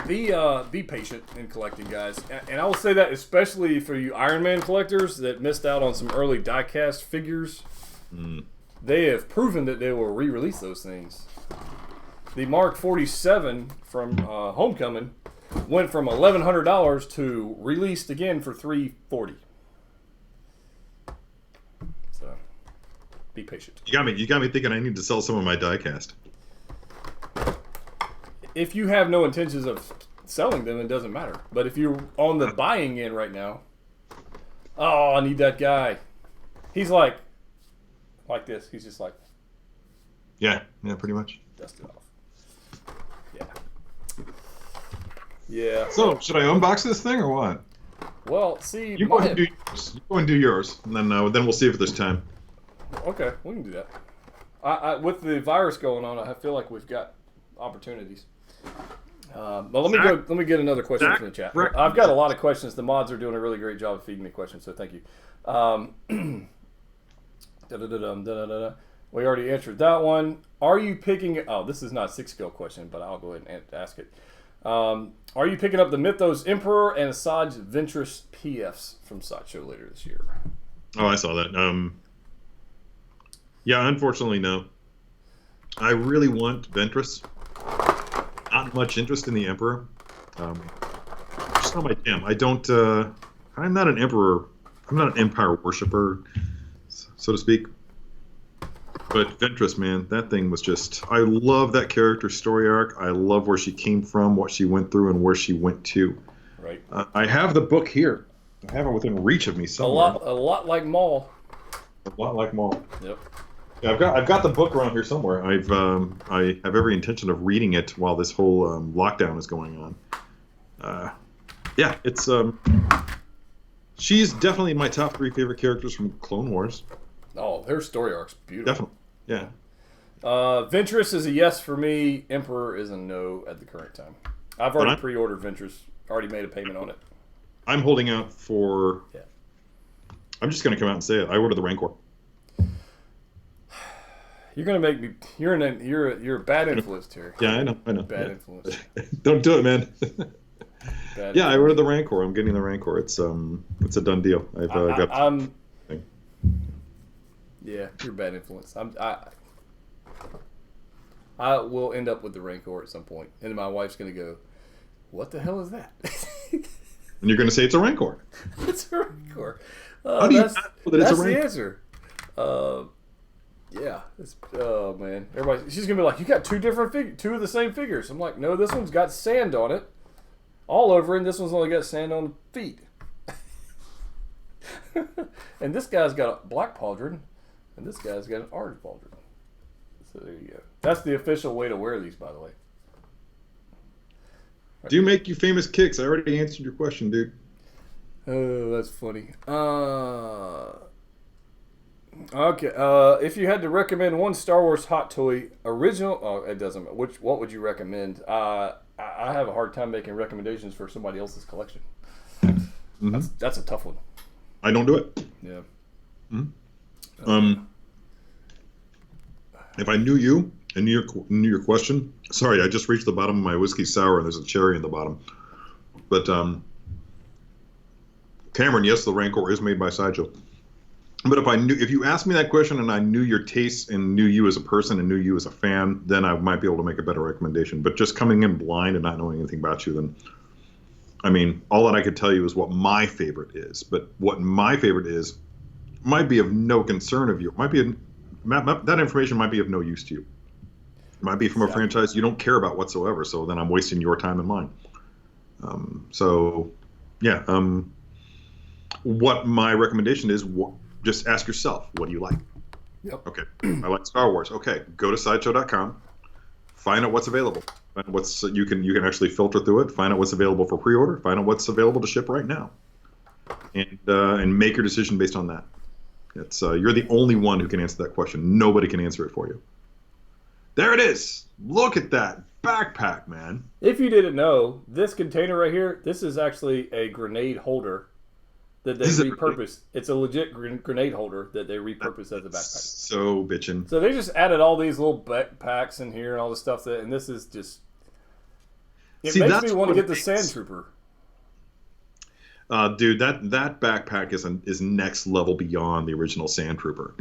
be patient in collecting, guys. And I will say that especially for you Iron Man collectors that missed out on some early die-cast figures. They have proven that they will re-release those things. The Mark 47 from Homecoming went from $1,100 to released again for $340. So, be patient. You got me thinking I need to sell some of my diecast. If you have no intentions of selling them, it doesn't matter. But if you're on the buying end right now, oh, I need that guy. He's like this. He's just like, yeah, pretty much. Dust it off. Yeah. So, should I unbox this thing or what? Well, see, you go ahead and do yours, and then we'll see if there's time. Okay, we can do that. I with the virus going on, I feel like we've got opportunities. But let me get another question from the chat. I've got a lot of questions. The mods are doing a really great job of feeding me questions, so thank you. We already answered that one. Are you picking? Oh, this is not a 6-skill question, but I'll go ahead and ask it. Are you picking up the Mythos Emperor and Asajj Ventress PFs from Sideshow later this year? Oh, I saw that. Yeah, unfortunately, no. I really want Ventress. Not much interest in the Emperor. Just not my jam. I don't. I'm not an Emperor. I'm not an Empire worshiper, so to speak. But Ventress, man, that thing was just... I love that character's story arc. I love where she came from, what she went through, and where she went to. Right. I have the book here. I have it within reach of me somewhere. A lot like Maul. A lot like them all. Yep. Yeah, I've got the book around here somewhere. I have every intention of reading it while this whole lockdown is going on. Yeah, it's she's definitely my top 3 favorite characters from Clone Wars. Oh, her story arc's beautiful. Definitely, yeah. Ventress is a yes for me. Emperor is a no at the current time. I've already pre-ordered Ventress. Already made a payment on it. I'm holding out for. Yeah. I'm just going to come out and say it. I ordered the Rancor. You're gonna make me. You're a bad influence, Terry. Yeah, I know. Bad influence. Don't do it, man. Bad yeah, I ordered the Rancor. I'm getting the Rancor. It's a done deal. I've got. Yeah, you're a bad influence. I will end up with the Rancor at some point, and my wife's gonna go, "What the hell is that?" And you're gonna say it's a Rancor. It's a Rancor. How do you know that it's a Rancor? That's the answer. Yeah. Oh man, she's gonna be like, "You got two of the same figures." I'm like, "No, this one's got sand on it, all over, and this one's only got sand on the feet." And this guy's got a black pauldron, and this guy's got an orange pauldron. So there you go. That's the official way to wear these, by the way. Do you make you famous kicks? I already answered your question, dude. Oh, that's funny. Okay. If you had to recommend one Star Wars hot toy, original, it doesn't matter. What would you recommend? I have a hard time making recommendations for somebody else's collection. Mm-hmm. That's a tough one. I don't do it. Yeah. Mm-hmm. If I knew you and knew your question, sorry, I just reached the bottom of my whiskey sour and there's a cherry in the bottom. But Cameron, yes, the Rancor is made by Sideshow. But if you asked me that question and I knew your tastes and knew you as a person and knew you as a fan, then I might be able to make a better recommendation. But just coming in blind and not knowing anything about you, then, I mean, all that I could tell you is what my favorite is. But what my favorite is might be of no concern of you. That information might be of no use to you. It might be from a franchise you don't care about whatsoever. So then I'm wasting your time and mine. What my recommendation is, just ask yourself, what do you like? Yep. Okay, I like Star Wars. Okay, go to sideshow.com, find out what's available. Find what's you can actually filter through it. Find out what's available for pre-order. Find out what's available to ship right now, and make your decision based on that. It's you're the only one who can answer that question. Nobody can answer it for you. There it is. Look at that backpack, man. If you didn't know, this container right here, this is actually a grenade holder that they repurposed. It's a legit grenade holder that they repurposed as a backpack. So bitchin'. So they just added all these little backpacks in here and all this stuff and this is just. It makes me want to get the Sand Trooper. Dude, that backpack is next level beyond the original Sand Trooper.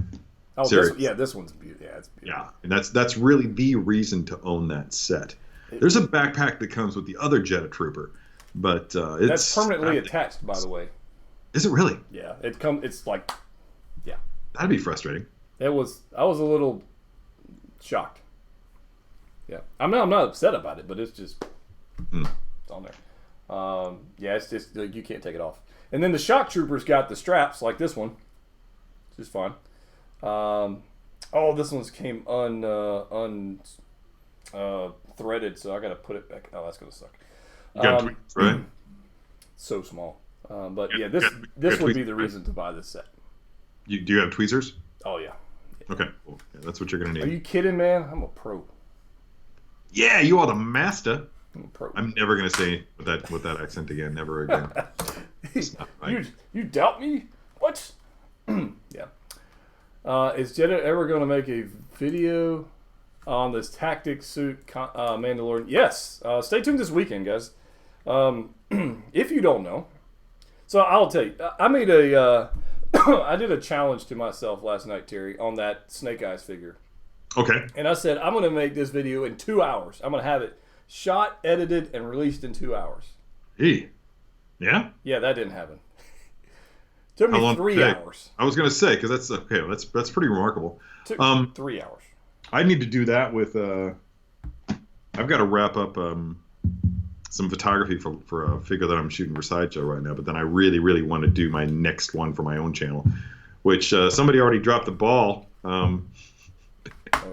Oh, this one's beautiful. Yeah, it's beautiful. Yeah, and that's really the reason to own that set. There's a backpack that comes with the other Jedi Trooper, but that's permanently attached, by the way. Is it really? Yeah, it's like, yeah. That'd be frustrating. I was a little shocked. Yeah, I'm not upset about it, but it's just it's on there. Yeah, it's just like, you can't take it off. And then the shock trooper's got the straps like this one, which is fine. This one's came threaded, so I gotta put it back. Oh, that's gonna suck. You got tweets, right? So small. But yeah, this would be the reason to buy this set. Do you have tweezers? Oh yeah. Okay, cool. Yeah, that's what you're gonna need. Are you kidding, man? I'm a pro. Yeah, you are the master. I'm a pro. I'm never gonna say with that accent again. Never again. You doubt me? What? Yeah. Is Jeddah ever going to make a video on this tactic suit Mandalorian? Yes. Stay tuned this weekend, guys. If you don't know, so I'll tell you. I made I did a challenge to myself last night, Terry, on that Snake Eyes figure. Okay. And I said I'm going to make this video in 2 hours. I'm going to have it shot, edited, and released in 2 hours. Hey. Yeah. Yeah, that didn't happen. Took me 3 hours. I was going to say, because that's okay. That's pretty remarkable. Took 3 hours. I need to do that with. I've got to wrap up some photography for a figure that I'm shooting for Sideshow right now. But then I really, really want to do my next one for my own channel, which somebody already dropped the ball. Oh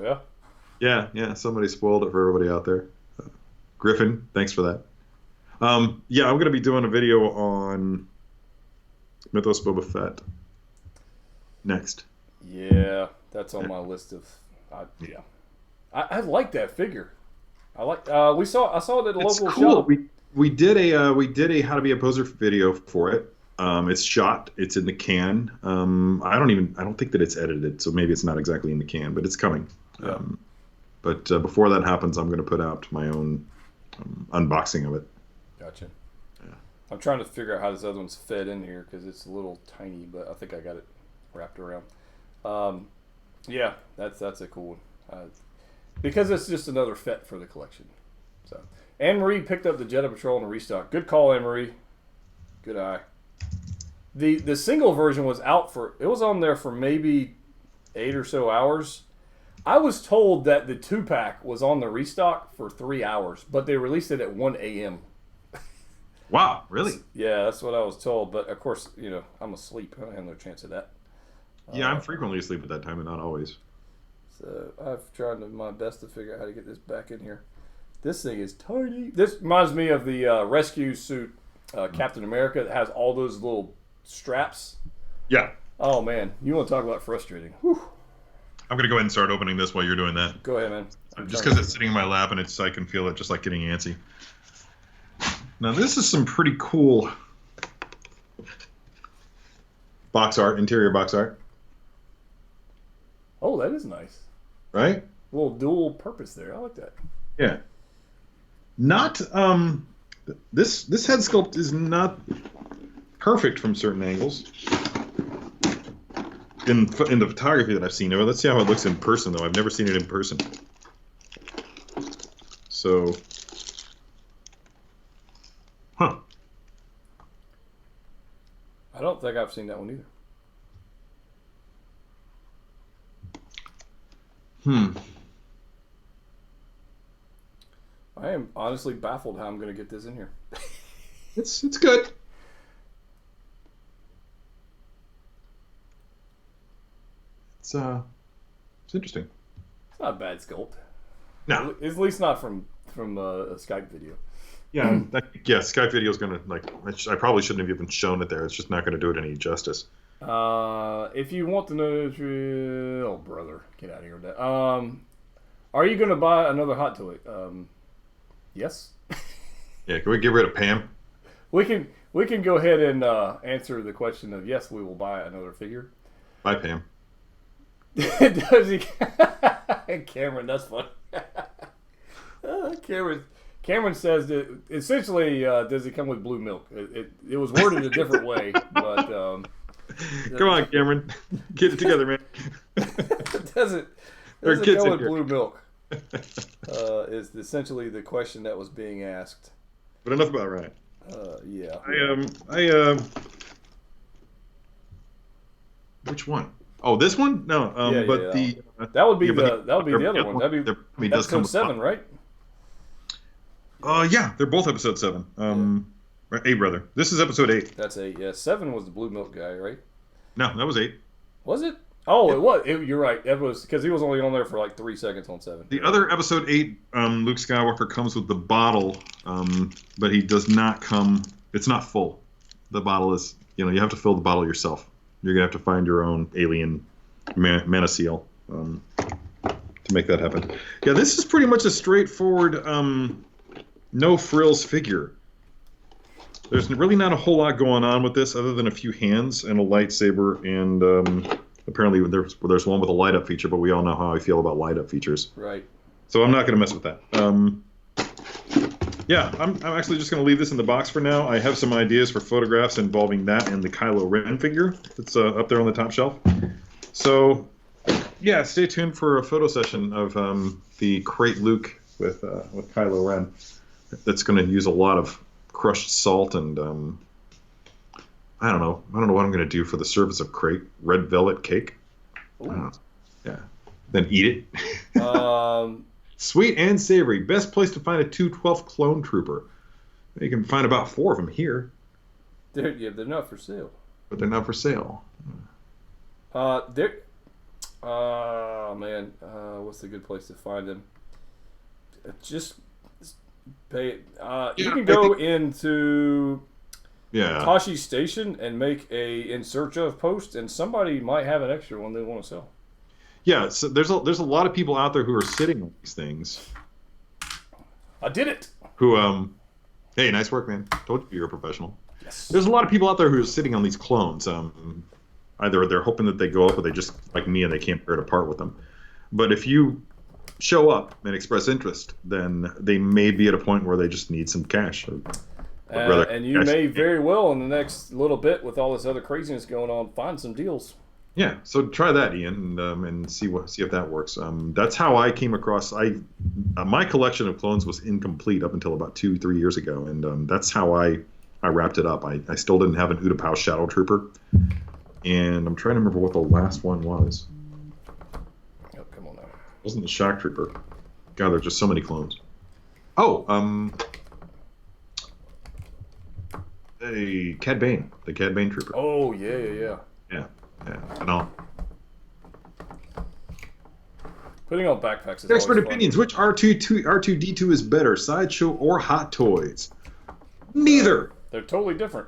yeah. Yeah. Somebody spoiled it for everybody out there. Griffin, thanks for that. Yeah, I'm going to be doing a video on Mythos Boba Fett next. Yeah, that's on my list of. Yeah, I like that figure. I like. I saw it at a It's local cool. shop. We did a how to be a poser video for it. It's shot. It's in the can. I don't think that it's edited, so maybe it's not exactly in the can, but it's coming. Yeah. But before that happens, I'm going to put out my own unboxing of it. Gotcha. Yeah. I'm trying to figure out how this other one's fed in here because it's a little tiny, but I think I got it wrapped around. Yeah, that's a cool one. Because it's just another Fett for the collection. So, Anne Marie picked up the Jedi Patrol in a restock. Good call, Anne Marie. Good eye. The single version was it was on there for maybe 8 or so hours. I was told that the 2-pack was on the restock for 3 hours, but they released it at 1 a.m. Wow, really? Yeah, that's what I was told. But of course, I'm asleep. I have no chance of that. Yeah, I'm frequently asleep at that time, but not always. So I've tried my best to figure out how to get this back in here. This thing is tiny. This reminds me of the rescue suit Captain America that has all those little straps. Yeah. Oh man, you want to talk about frustrating? Whew. I'm gonna go ahead and start opening this while you're doing that. Go ahead, man. Just because it's sitting in my lap and I can feel it just like getting antsy. Now this is some pretty cool box art, interior box art. Oh, that is nice. Right? A little dual purpose there. I like that. Yeah. Not this head sculpt is not perfect from certain angles. In the photography that I've seen, let's see how it looks in person, though. I've never seen it in person. So, I don't think I've seen that one either. I am honestly baffled how I'm going to get this in here. It's good. It's interesting. It's not a bad sculpt. No, At least not from a Skype video. yeah, Skype video is gonna I probably shouldn't have even shown it there. It's just not gonna do it any justice. If you want to know, oh brother, get out of here with that. Are you gonna buy another hot toy? Yes. Yeah, can we get rid of Pam? We can go ahead and answer the question of yes, we will buy another figure. Bye, Pam. Does he? Cameron, that's funny. Cameron says that essentially, does it come with blue milk? It was worded a different way, but come on, Cameron, get it together, man. does it come with blue milk? Is essentially the question that was being asked. But enough about Ryan. Yeah. Which one? Oh, this one? No. That would be the other one. That'd be episode 7, right? Yeah, they're both episode 7. Right, 8 brother. This is episode 8. That's 8. Yeah, 7 was the blue milk guy, right? No, that was 8. Was it? Oh, yeah. It was. You're right. It was because he was only on there for like 3 seconds on 7. The other episode 8, Luke Skywalker comes with the bottle, but he does not come. It's not full. The bottle is, you have to fill the bottle yourself. You're gonna have to find your own alien mana seal to make that happen. Yeah, this is pretty much a straightforward, no frills figure. There's really not a whole lot going on with this other than a few hands and a lightsaber, and apparently there's one with a light up feature, but we all know how I feel about light up features. Right. So I'm not gonna mess with that. Yeah, I'm actually just going to leave this in the box for now. I have some ideas for photographs involving that and the Kylo Ren figure that's up there on the top shelf. So, yeah, stay tuned for a photo session of the crate Luke with Kylo Ren. That's going to use a lot of crushed salt and I don't know what I'm going to do for the surface of crate. Red velvet cake. Yeah, then eat it. Sweet and savory. Best place to find a 212th clone trooper. You can find about 4 of them here. They're not for sale. But they're not for sale. There. Man, what's a good place to find them? Just pay. You can go into Tashi's Station and make a in search of post, and somebody might have an extra one they want to sell. Yeah, so there's a lot of people out there who are sitting on these things. I did it. Who hey, nice work, man. Told you you're a professional. Yes. There's a lot of people out there who are sitting on these clones. Either they're hoping that they go up, or they just like me and they can't tear it apart with them. But if you show up and express interest, then they may be at a point where they just need some cash. And you may very well in the next little bit, with all this other craziness going on, find some deals. Yeah, so try that, Ian, and see if that works. That's how I came across. My collection of clones was incomplete up until about 2-3 years ago, and that's how I wrapped it up. I still didn't have an Utapau Shadow Trooper, and I'm trying to remember what the last one was. Oh, come on now. It wasn't the Shock Trooper. God, there's just so many clones. Oh, the Cad Bane Trooper. Oh yeah. Yeah, and all. Putting on backpacks is Expert always opinions. fun. Which R2D2 is better, Sideshow or Hot Toys? Neither. They're totally different.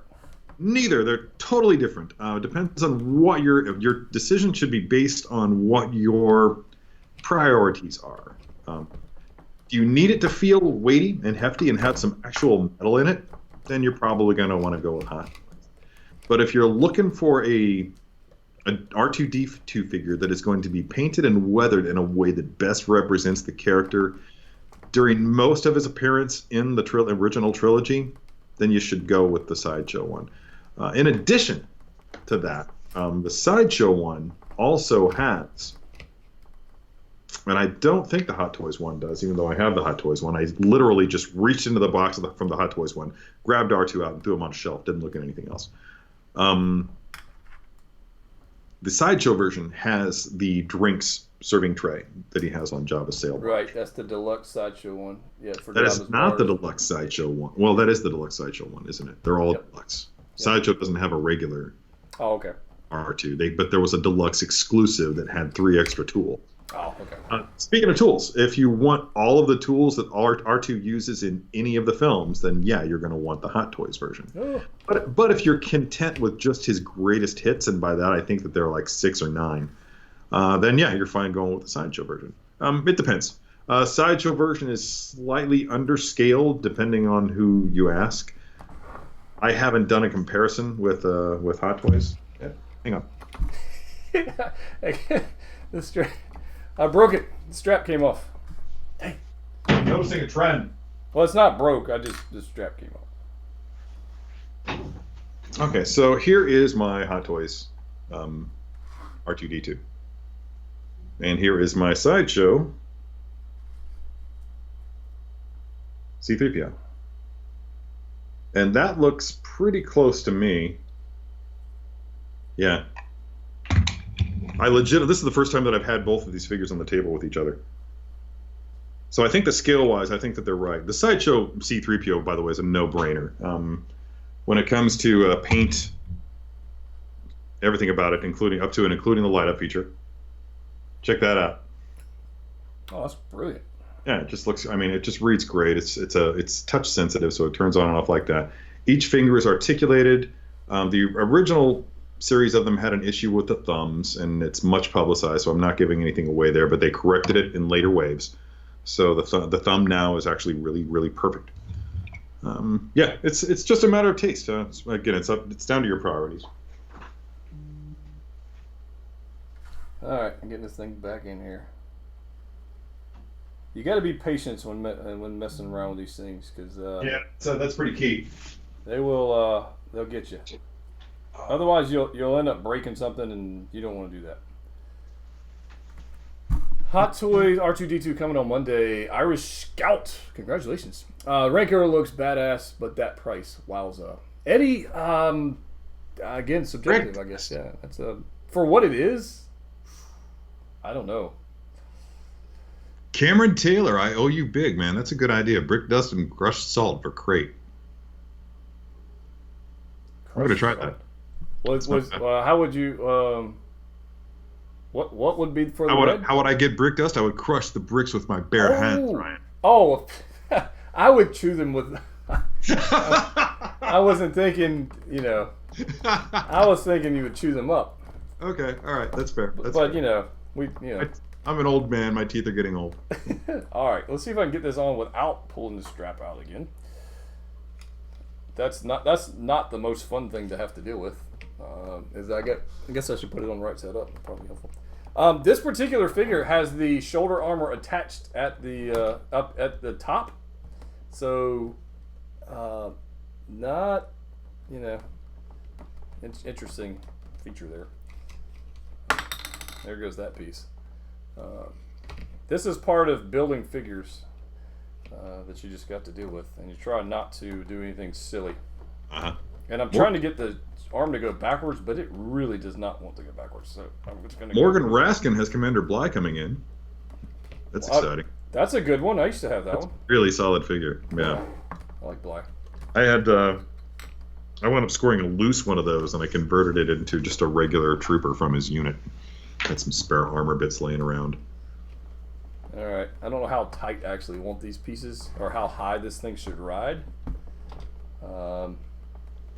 Neither. They're totally different. Depends on what your decision should be based on what your priorities are. Do you need it to feel weighty and hefty and have some actual metal in it? Then you're probably going to want to go with Hot Toys. But if you're looking for an R2D2 figure that is going to be painted and weathered in a way that best represents the character during most of his appearance in the original trilogy, then you should go with the Sideshow one. In addition to that, the Sideshow one also has, and I don't think the Hot Toys one does, even though I have the Hot Toys one. I literally just reached into the box from the Hot Toys one, grabbed R2 out, and threw him on a shelf. Didn't look at anything else. The Sideshow version has the drinks serving tray that he has on Jabba's sailboat. Right, that's the deluxe Sideshow one. Yeah, for that Jabba's is not bars. the deluxe Sideshow one. Well, that is the deluxe Sideshow one, isn't it? They're all deluxe. Yep. Sideshow doesn't have a regular okay. R2. But there was a deluxe exclusive that had 3 extra tools. Oh, okay. Speaking of tools, if you want all of the tools that R2 uses in any of the films, then yeah, you're going to want the Hot Toys version. Oh. But if you're content with just his greatest hits, and by that I think that there are like 6 or 9, then yeah, you're fine going with the Sideshow version. It depends. Sideshow version is slightly underscaled depending on who you ask. I haven't done a comparison with Hot Toys. Yeah, hang on. I broke it. The strap came off. Dang. I'm noticing a trend. Well, it's not broke. The strap came off. Okay, so here is my Hot Toys R2D2. And here is my Sideshow C-3PO. And that looks pretty close to me. Yeah. This is the first time that I've had both of these figures on the table with each other. So I think that scale-wise, I think that they're right. The Sideshow C-3PO, by the way, is a no-brainer. When it comes to paint, everything about it, including the light-up feature. Check that out. Oh, that's brilliant. Yeah, it just looks. I mean, it just reads great. It's touch sensitive, so it turns on and off like that. Each finger is articulated. The original series of them had an issue with the thumbs, and it's much publicized, so I'm not giving anything away there. But they corrected it in later waves, so the thumb now is actually really, really perfect. Yeah, it's just a matter of taste. Again, it's down to your priorities. All right, I'm getting this thing back in here. You got to be patient when messing around with these things, because yeah, so that's pretty key. They'll get you. Otherwise, you'll end up breaking something, and you don't want to do that. Hot Toys R2D2 coming on Monday. Irish Scout, congratulations. Rancor looks badass, but that price, wowza. Eddie, again, subjective, I guess. Yeah, that's for what it is. I don't know. Cameron Taylor, I owe you big, man. That's a good idea. Brick dust and crushed salt for crate. I'm gonna try that. How would you? What would be for the red? How would I get brick dust? I would crush the bricks with my bare hands, Ryan. Oh, I would chew them with. I wasn't thinking, I was thinking you would chew them up. Okay, all right, that's fair. But fair. we. I'm an old man. My teeth are getting old. All right, let's see if I can get this on without pulling the strap out again. That's not the most fun thing to have to deal with. I guess I should put it on the right side up. Probably helpful. This particular figure has the shoulder armor attached at the up at the top, so not interesting feature there. There goes that piece. This is part of building figures that you just got to deal with, and you try not to do anything silly. And I'm trying to get the arm to go backwards, but it really does not want to go backwards. So I'm just going to. Morgan Raskin has Commander Bly coming in. That's exciting. That's a good one. I used to have that one. Really solid figure. Yeah. I like Bly. I wound up scoring a loose one of those, and I converted it into just a regular trooper from his unit. Had some spare armor bits laying around. All right. I don't know how tight I actually want these pieces, or how high this thing should ride.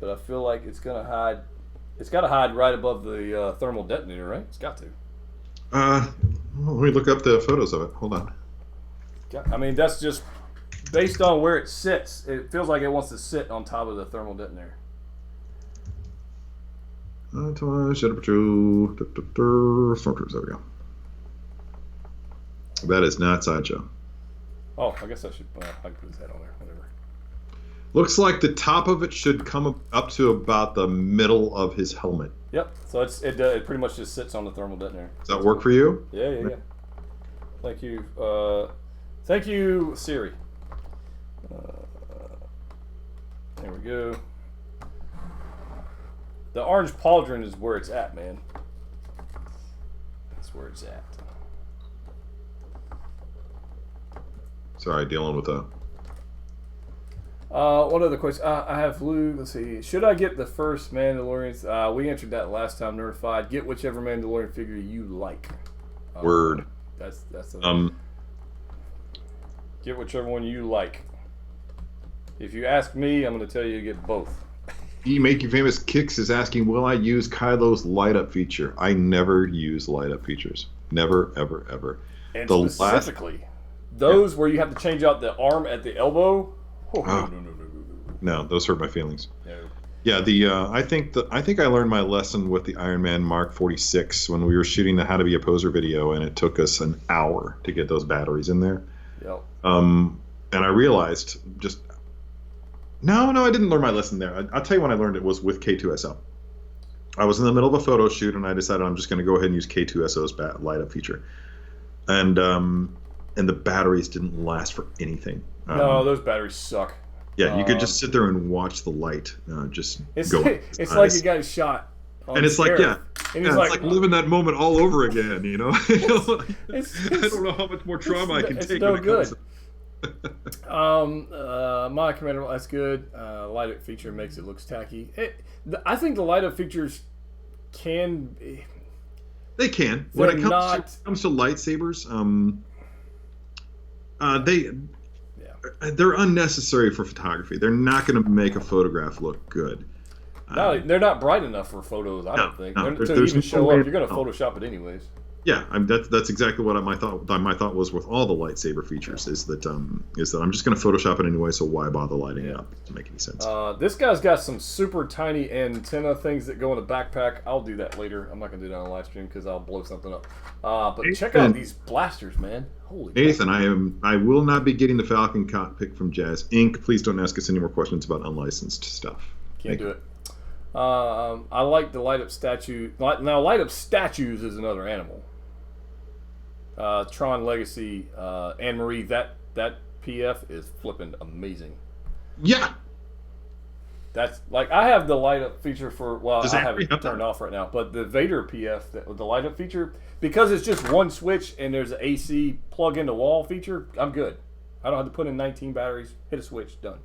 But I feel like it's gonna hide. It's got to hide right above the thermal detonator, right? It's got to. Let me look up the photos of it. Hold on. I mean, that's just based on where it sits. It feels like it wants to sit on top of the thermal detonator. Shadow Patrol. Stormtroopers. There we go. That is not Sideshow. Oh, I guess I should. I can put his head on there. Whatever. Looks like the top of it should come up to about the middle of his helmet. Yep. So it pretty much just sits on the thermal detonator. Does that work for you? Yeah. Thank you. Thank you, Siri. There we go. The orange pauldron is where it's at, man. That's where it's at. Sorry, dealing with that. What other questions? I have Lou. Let's see. Should I get the first Mandalorians? We answered that last time. Notified. Get whichever Mandalorian figure you like. Word. That's Get whichever one you like. If you ask me, I'm going to tell you to get both. Make You Famous Kicks is asking, will I use Kylo's light up feature? I never use light up features. Never, ever, ever. And specifically, those where you have to change out the arm at the elbow. Oh, no, those hurt my feelings. No. Yeah, I think I learned my lesson with the Iron Man Mark 46 when we were shooting the How to Be a Poser video, and it took us an hour to get those batteries in there. Yep. And I realized No, I didn't learn my lesson there. I'll tell you when I learned it was with K2SO. I was in the middle of a photo shoot, and I decided I'm just going to go ahead and use K2SO's light up feature. And the batteries didn't last for anything. No, those batteries suck. Yeah, you could just sit there and watch the light it's go. It's like you got shot. And it's like, and it's like living that moment all over again, I don't know how much more trauma I can take. No good. My commander, that's good. Light up feature makes it looks tacky. I think the light up features can be. They can. When it comes to lightsabers, they're unnecessary for photography. They're not going to make a photograph look good. No, they're not bright enough for photos. I don't think. No, to even show up, you're going to Photoshop it anyways. Yeah, that's exactly what my thought was with all the lightsaber features. Is that I'm just going to Photoshop it anyway. So why bother lighting it up? It doesn't make any sense. This guy's got some super tiny antenna things that go in a backpack. I'll do that later. I'm not going to do that on live stream because I'll blow something up. But Nathan, check out these blasters, man. Holy Nathan, God. I will not be getting the Falcon cockpit from Jazz Inc. Please don't ask us any more questions about unlicensed stuff. Can't do it. I like the light up statue. Now, light up statues is another animal. Tron Legacy, Anne Marie, that PF is flipping amazing. Yeah. That's like I have the light up feature for I have it turned off right now, but the Vader PF, the light up feature, because it's just one switch and there's an AC plug into wall feature, I'm good. I don't have to put in 19 batteries, hit a switch, done.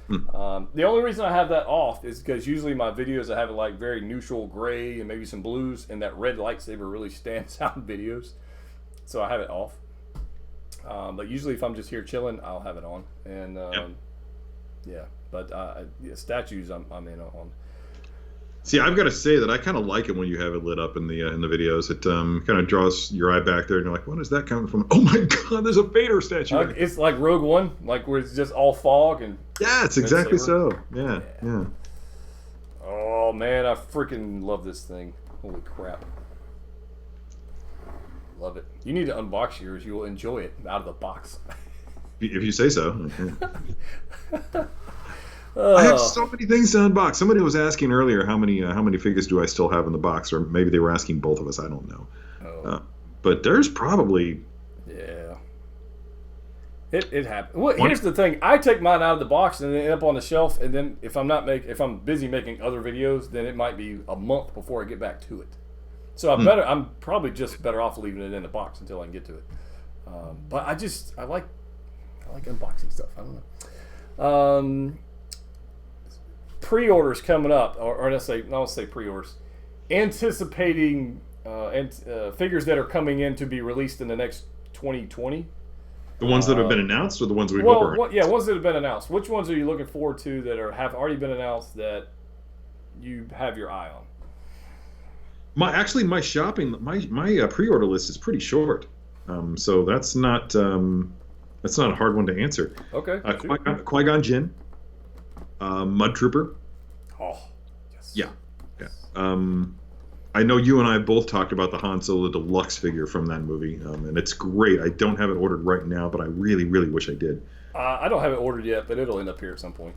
The only reason I have that off is because usually my videos I have it like very neutral gray and maybe some blues, and that red lightsaber really stands out in videos, so I have it off. But usually if I'm just here chilling, I'll have it on. And yeah, but statues I'm in on. See, I've got to say that I kind of like it when you have it lit up in the videos. It kind of draws your eye back there, and you're like, "What is that coming from?" Oh my God, there's a Vader statue. It's like Rogue One, like where it's just all fog and. Yeah, it's exactly so. Yeah. Oh man, I freaking love this thing! Holy crap! Love it. You need to unbox yours. You will enjoy it out of the box. If you say so. I have so many things to unbox. Somebody was asking earlier how many figures do I still have in the box, or maybe they were asking both of us. I don't know. But there's probably it happened. Well, here's the thing: I take mine out of the box and then end up on the shelf, and then if I'm busy making other videos, then it might be a month before I get back to it. So I'm probably just better off leaving it in the box until I can get to it. But I like unboxing stuff. I don't know. Pre-orders coming up, or let's say pre-orders, anticipating figures that are coming in to be released in the next 2020. The ones that have been announced, or the ones we've ones that have been announced. Which ones are you looking forward to that have already been announced that you have your eye on? My pre-order list is pretty short, so that's not a hard one to answer. Okay. Qui-Gon Jinn. Mud Trooper. Oh, yes. Yeah. I know you and I both talked about the Han Solo deluxe figure from that movie, and it's great. I don't have it ordered right now, but I really, really wish I did. I don't have it ordered yet, but it'll end up here at some point.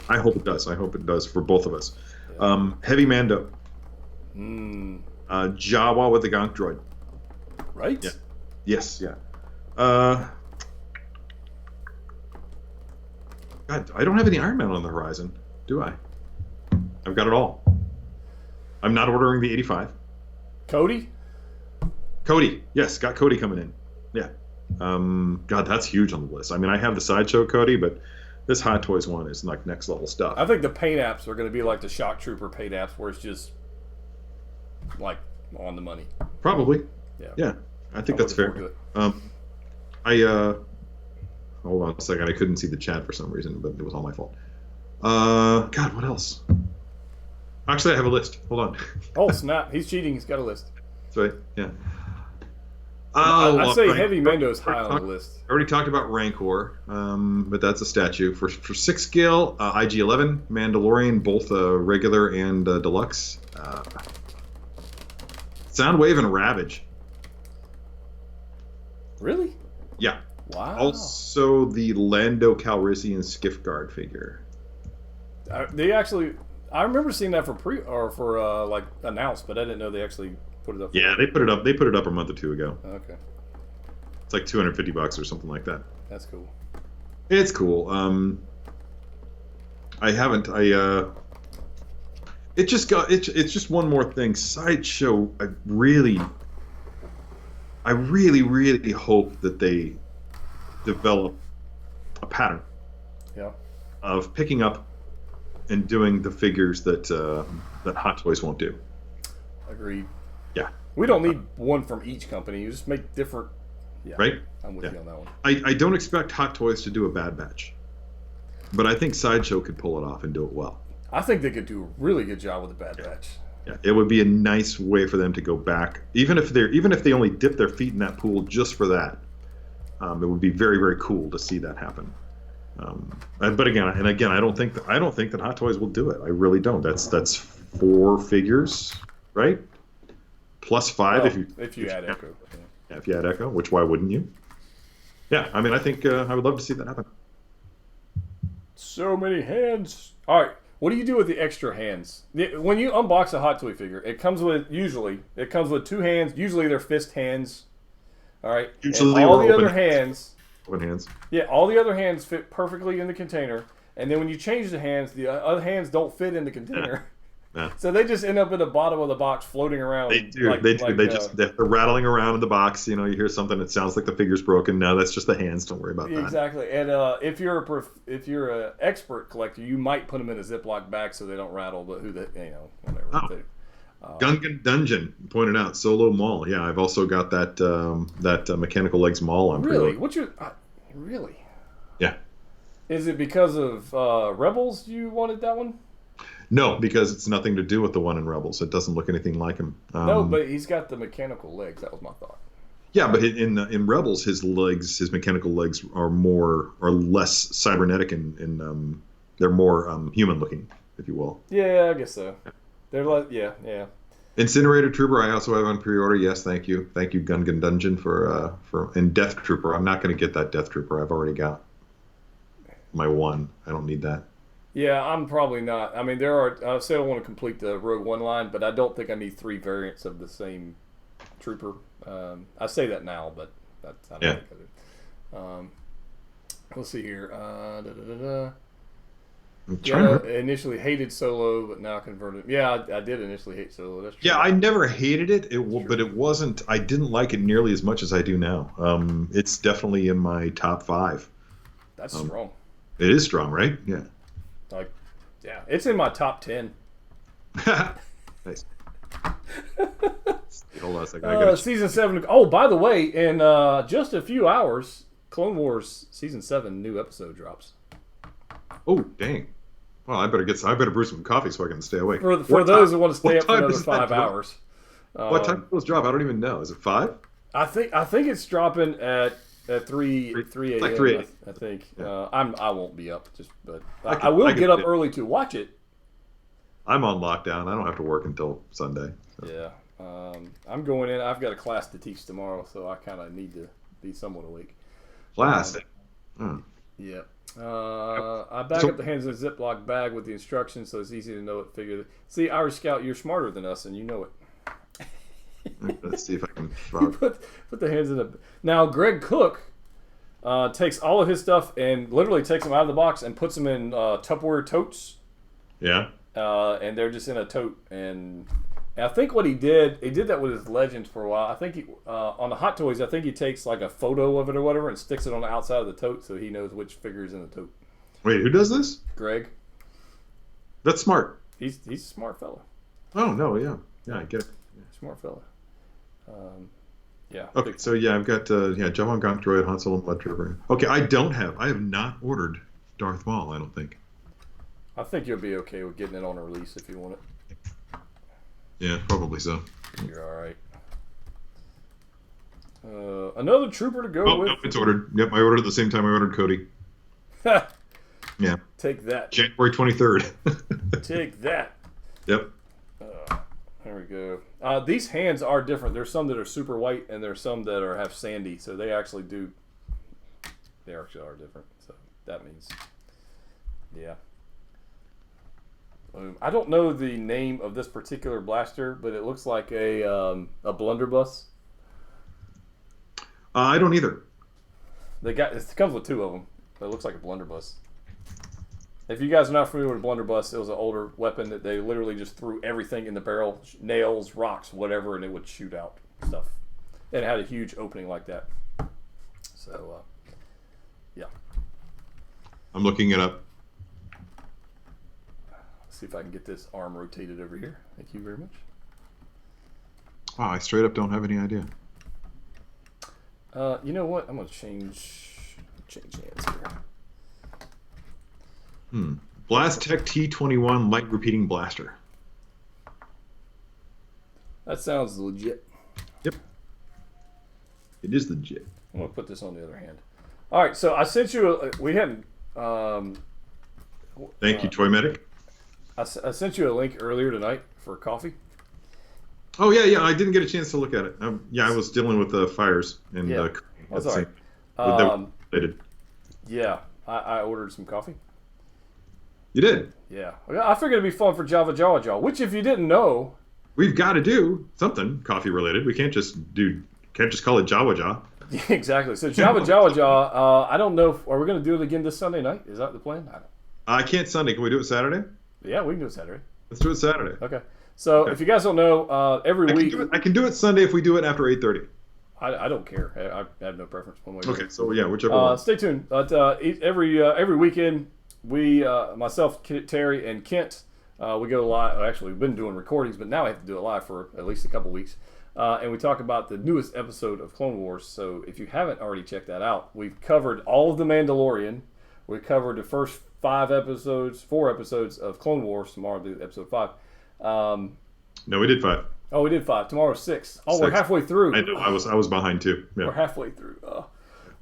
I hope it does. I hope it does for both of us. Yeah. Heavy Mando. Jawa with the Gonk droid. Right? Yeah. Yes. Yeah. God, I don't have any Iron Man on the horizon, do I? I've got it all. I'm not ordering the 85. Cody, yes, got Cody coming in. Yeah. God, that's huge on the list. I mean, I have the Sideshow Cody, but this Hot Toys one is like next level stuff. I think the paint apps are going to be like the Shock Trooper paint apps, where it's just like on the money. Probably. Yeah. I think that's fair. Hold on a second. I couldn't see the chat for some reason, but it was all my fault. God, what else? Actually, I have a list. Hold on. Oh, snap. He's cheating. He's got a list. That's right. Yeah. I'd say Heavy Mando's high on the list. I already talked about Rancor, but that's a statue. For 6 scale, IG-11, Mandalorian, both regular and deluxe. Soundwave and Ravage. Really? Yeah. Wow. Also, the Lando Calrissian Skiff Guard figure. I remember seeing that for like announced, but I didn't know they actually put it up. Yeah, they put it up. They put it up a month or two ago. Okay. It's like $250 or something like that. That's cool. It's cool. I haven't. It's just one more thing. Sideshow. I really hope that they develop a pattern of picking up and doing the figures that Hot Toys won't do. Agreed. Yeah. We don't need one from each company. You just make different. Yeah. Right? I'm with you on that one. I don't expect Hot Toys to do a Bad Batch, but I think Sideshow could pull it off and do it well. I think they could do a really good job with the Bad Batch. Yeah, it would be a nice way for them to go back, even if they only dip their feet in that pool just for that. It would be very, very cool to see that happen. But again, I don't think that Hot Toys will do it. I really don't. That's 4 figures, right? Plus 5 if you add Echo. Yeah, if you add Echo, which why wouldn't you? Yeah, I mean, I think I would love to see that happen. So many hands. All right. What do you do with the extra hands? When you unbox a Hot Toy figure, it comes with 2 hands. Usually they're fist hands. All right. Usually and all the other hands. Open hands. Yeah, all the other hands fit perfectly in the container. And then when you change the hands other hands don't fit in the container. Yeah. So they just end up in the bottom of the box floating around. They do. They're rattling around in the box. You hear something that sounds like the figure's broken. No, that's just the hands. Don't worry about that. Exactly. And if you're an expert collector, you might put them in a Ziploc bag so they don't rattle. But whatever. Oh. Gungan Dungeon pointed out Solo Maul. Yeah, I've also got that Mechanical Legs Maul on. Really? Really? Yeah. Is it because of Rebels you wanted that one? No, because it's nothing to do with the one in Rebels. It doesn't look anything like him. No, but he's got the mechanical legs. That was my thought. Yeah, but in Rebels, his mechanical legs are less cybernetic and they're more human looking, if you will. Yeah, I guess so. They're like, yeah. Incinerator Trooper, I also have on pre-order. Yes, thank you, Gungan Dungeon for and Death Trooper. I'm not going to get that Death Trooper. I've already got my one. I don't need that. Yeah, I'm probably not. I mean, I say I want to complete the Rogue One line, but I don't think I need 3 variants of the same trooper. I say that now, but I don't think I do. Let's see here. Initially hated Solo, but now converted. Yeah, I did initially hate Solo. That's true. Yeah, I never hated it. But it wasn't. I didn't like it nearly as much as I do now. It's definitely in my top 5. That's strong. It is strong, right? Yeah. It's in my top 10. Nice. Hold on a second. Season 7. Oh, by the way, in just a few hours, Clone Wars Season 7 new episode drops. Oh, dang. Well, I better brew some coffee so I can stay awake. For those who want to stay up for another 5 hours. What time does it drop? I don't even know. Is it 5? I think it's dropping at 3 a.m. Like 3 a.m. I think. Yeah. I won't be up, but I will get up early to watch it. I'm on lockdown. I don't have to work until Sunday. So. Yeah. I'm going in. I've got a class to teach tomorrow, so I kind of need to be somewhat awake. Class? Yeah. I back up the hands in a Ziploc bag with the instructions, so it's easy to know it. See, Irish Scout, you're smarter than us, and you know it. Let's see if I can put the hands in a. Now, Greg Cook takes all of his stuff and literally takes them out of the box and puts them in Tupperware totes. Yeah. And they're just in a tote. And I think what he did that with his Legends for a while. I think on the Hot Toys, I think he takes like a photo of it or whatever and sticks it on the outside of the tote so he knows which figure is in the tote. Wait, who does this? Greg. That's smart. He's a smart fella. Oh no, yeah, I get it. Yeah. Smart fella. Yeah. Okay, so yeah, I've got Jawan Gonk Droid, Han Solo, Mud Trooper. Okay, I have not ordered Darth Maul. I don't think. I think you'll be okay with getting it on a release if you want it. Yeah, probably so. You're all right. Another trooper to go with. Oh, it's ordered. Yep, I ordered at the same time I ordered Cody. Yeah. Take that. January 23rd. Take that. Yep. There we go. These hands are different. There's some that are super white, and there's some that have sandy. So they actually are different. So that means, yeah. I don't know the name of this particular blaster, but it looks like a blunderbuss. I don't either. It comes with 2 of them, but it looks like a blunderbuss. If you guys are not familiar with a blunderbuss, it was an older weapon that they literally just threw everything in the barrel, nails, rocks, whatever, and it would shoot out stuff. And it had a huge opening like that. So, yeah. I'm looking it up. Let's see if I can get this arm rotated over here. Thank you very much. Wow, I straight up don't have any idea. You know what? I'm going to change hands here. Blast Tech T21 Light Repeating Blaster. That sounds legit. Yep. It is legit. I'm going to put this on the other hand. All right, so I sent you we hadn't... Thank you, Toy Medic. I sent you a link earlier tonight for coffee. Oh, yeah, I didn't get a chance to look at it. I was dealing with the fires. And, that's all right. Yeah, I ordered some coffee. You did? Yeah. I figured it'd be fun for Java Jawa Jaw, which if you didn't know... We've got to do something coffee related. We can't just call it Jawa Jaw. Exactly. So Java Jawa Jaw, I don't know, are we going to do it again this Sunday night? Is that the plan? I can't Sunday. Can we do it Saturday? Yeah, we can do it Saturday. Let's do it Saturday. Okay. So Okay. if you guys don't know, every week I can do it Sunday if we do it after 8:30. I don't care. I have no preference one way or the Okay, other. so yeah, whichever one. Stay tuned. But every weekend, we myself, Terry, and Kent, we go live. Actually, we've been doing recordings, but now we have to do it live for at least a couple weeks. And we talk about the newest episode of Clone Wars. So if you haven't already checked that out, we've covered all of The Mandalorian. We covered the first 4 episodes of Clone Wars. Tomorrow we'll do episode 5. No, we did 5. Oh, we did 5. Tomorrow's 6. Oh, 6. we're halfway through. I know. I was behind too. Yeah. We're halfway through.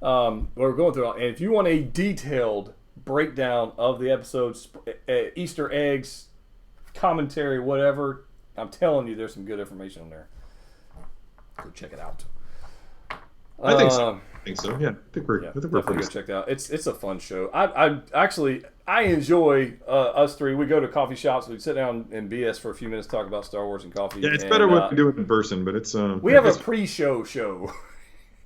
We're going through. And if you want a detailed breakdown of the episodes, Easter eggs, commentary, whatever, I'm telling you, there's some good information on there. Go check it out. I think so. Yeah, I think we're Definitely pretty. go check it out. It's a fun show. I enjoy us three. We go to coffee shops. We sit down and BS for a few minutes, talk about Star Wars and coffee. Yeah, it's better when we do it in person, but it's we have a pre-show show.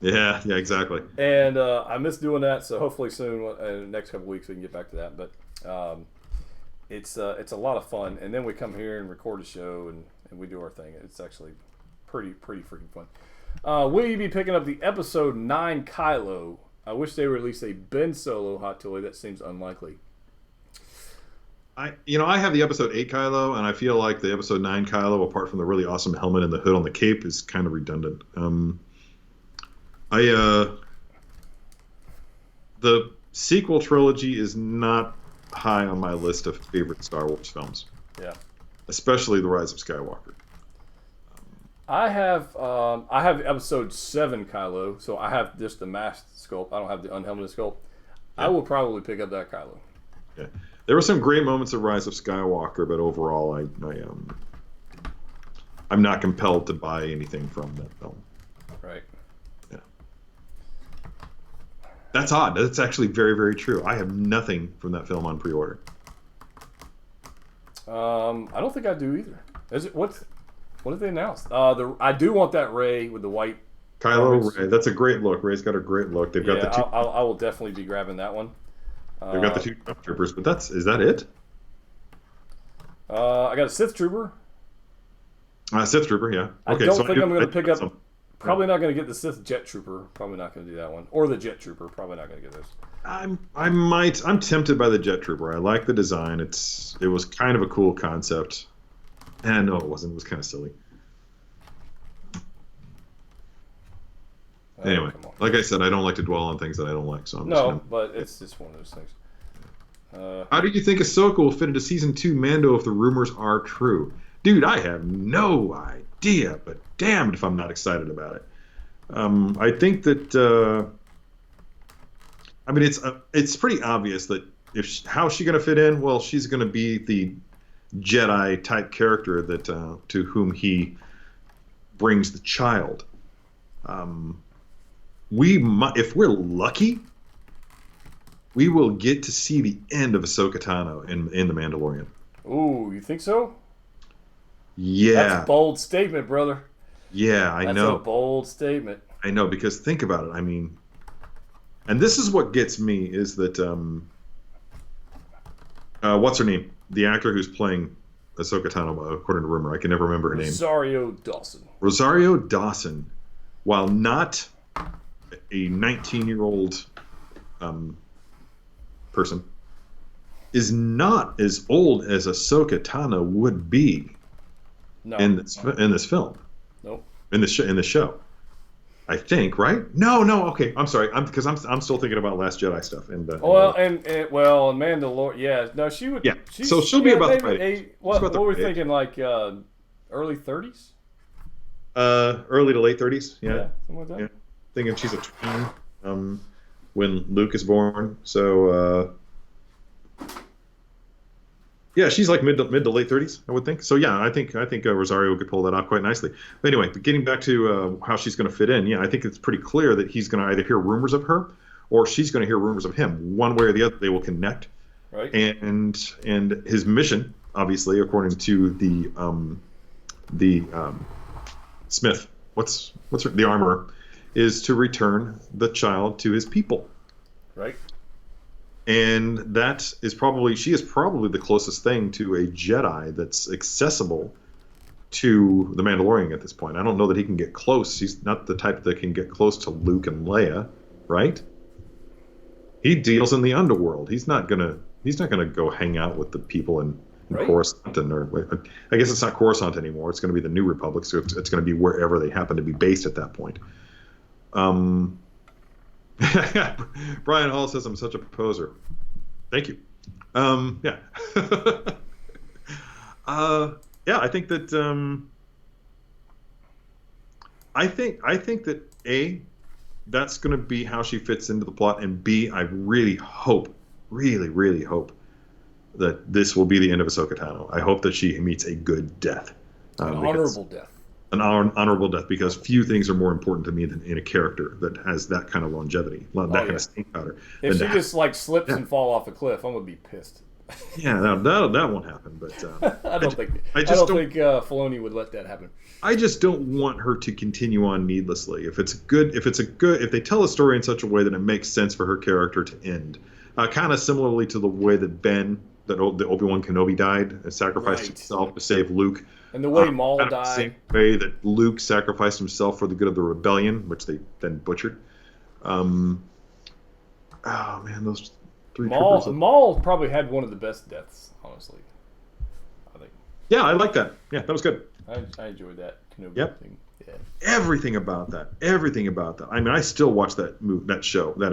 Yeah, exactly. And I miss doing that, so hopefully soon, in the next couple weeks, we can get back to that. But it's a lot of fun. And then we come here and record a show, and we do our thing. It's actually pretty freaking fun. Will you be picking up the episode 9 Kylo? I wish they released a Ben Solo hot toy. That seems unlikely. I have the episode 8 Kylo, and I feel like the episode 9 Kylo, apart from the really awesome helmet and the hood on the cape, is kind of redundant. The sequel trilogy is not high on my list of favorite Star Wars films. Yeah. Especially The Rise of Skywalker. I have episode 7 Kylo, so I have just the masked sculpt. I don't have the unhelmeted sculpt. Yeah. I will probably pick up that Kylo. Yeah. There were some great moments of Rise of Skywalker, but overall, I'm not compelled to buy anything from that film. Right. Yeah. That's odd. That's actually very, very true. I have nothing from that film on pre-order. I don't think I do either. Is it what did they announce? I do want that Rey with the white. Kylo Rey. That's a great look. Rey's got a great look. They've got the two. I will definitely be grabbing that one. They've got the 2 troopers, but is that it? I got a Sith Trooper. Sith Trooper, yeah. Okay, I don't think I'm going to pick up. Probably not going to get the Sith Jet Trooper. Probably not going to do that one, or the Jet Trooper. Probably not going to get those. I'm tempted by the Jet Trooper. I like the design. It was kind of a cool concept. And no, it wasn't. It was kind of silly. Anyway, like I said, I don't like to dwell on things that I don't like. So but it's just one of those things. How do you think Ahsoka will fit into season 2 Mando if the rumors are true? Dude, I have no idea, but damned if I'm not excited about it. I think that it's pretty obvious that how's she going to fit in? Well, she's going to be the Jedi type character that to whom he brings the child. If we're lucky, we will get to see the end of Ahsoka Tano in The Mandalorian. Ooh, you think so? Yeah. That's a bold statement, brother. Yeah, I know. That's a bold statement. I know, because think about it. I mean, and this is what gets me is that what's her name? The actor who's playing Ahsoka Tano, according to rumor, I can never remember her name. Rosario Dawson, while not a 19-year-old person, is not as old as Ahsoka Tano would be in this film. Nope. In the show. I think, right? No. Okay, I'm sorry. Because I'm still thinking about Last Jedi stuff. And and Mandalorian. Yeah, no, she would. Yeah. So she'll be about the right age. What were we thinking? Like early 30s? Early to late 30s. Yeah. Something like that. Yeah. Thinking she's a tween when Luke is born. So yeah, she's like mid to late 30s, I would think. So yeah, I think Rosario could pull that off quite nicely. But anyway, getting back to how she's going to fit in, yeah, I think it's pretty clear that he's going to either hear rumors of her or she's going to hear rumors of him. One way or the other, they will connect. Right. And his mission, obviously, according to the Smith, the armorer, is to return the child to his people. Right. And she is probably the closest thing to a Jedi that's accessible to the Mandalorian at this point. I don't know that he can get close. He's not the type that can get close to Luke and Leia, right? He deals in the underworld. He's not gonna go hang out with the people in Right. Coruscant, or I guess it's not Coruscant anymore. It's going to be the New Republic, so it's going to be wherever they happen to be based at that point. Brian Hall says I'm such a poser. Thank you. Yeah. Yeah, I think that I think that A, that's going to be how she fits into the plot, and B, I really hope, really hope that this will be the end of Ahsoka Tano. I hope that she meets a good death. An honorable death. An honorable death, because few things are more important to me than in a character that has that kind of longevity, that kind of staying power. If she just like slips and fall off a cliff, I'm gonna be pissed. Yeah, that won't happen. But I don't think Filoni would let that happen. I just don't want her to continue on needlessly. If they tell a story in such a way that it makes sense for her character to end, kind of similarly to the way that the Obi-Wan Kenobi died and sacrificed himself to save Luke. And the way Maul died. The same way that Luke sacrificed himself for the good of the rebellion, which they then butchered. Oh man, those three troopers. Maul probably had one of the best deaths, honestly. I think. Yeah, I like that. Yeah, that was good. I enjoyed that Kenobi thing. Yeah. Everything about that. I mean, I still watch that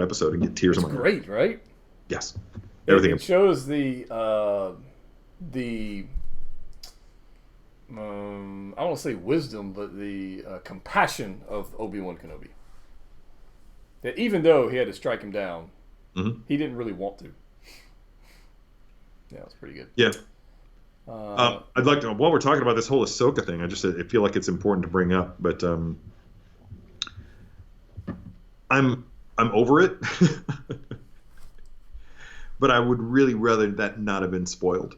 episode and get tears in my eyes. Great, right? Yes. Everything. It shows the I don't want to say wisdom, but the compassion of Obi-Wan Kenobi. That even though he had to strike him down, he didn't really want to. Yeah, it was pretty good. Yeah. I'd like to, while we're talking about this whole Ahsoka thing, I feel like it's important to bring up, but I'm over it. But I would really rather that not have been spoiled.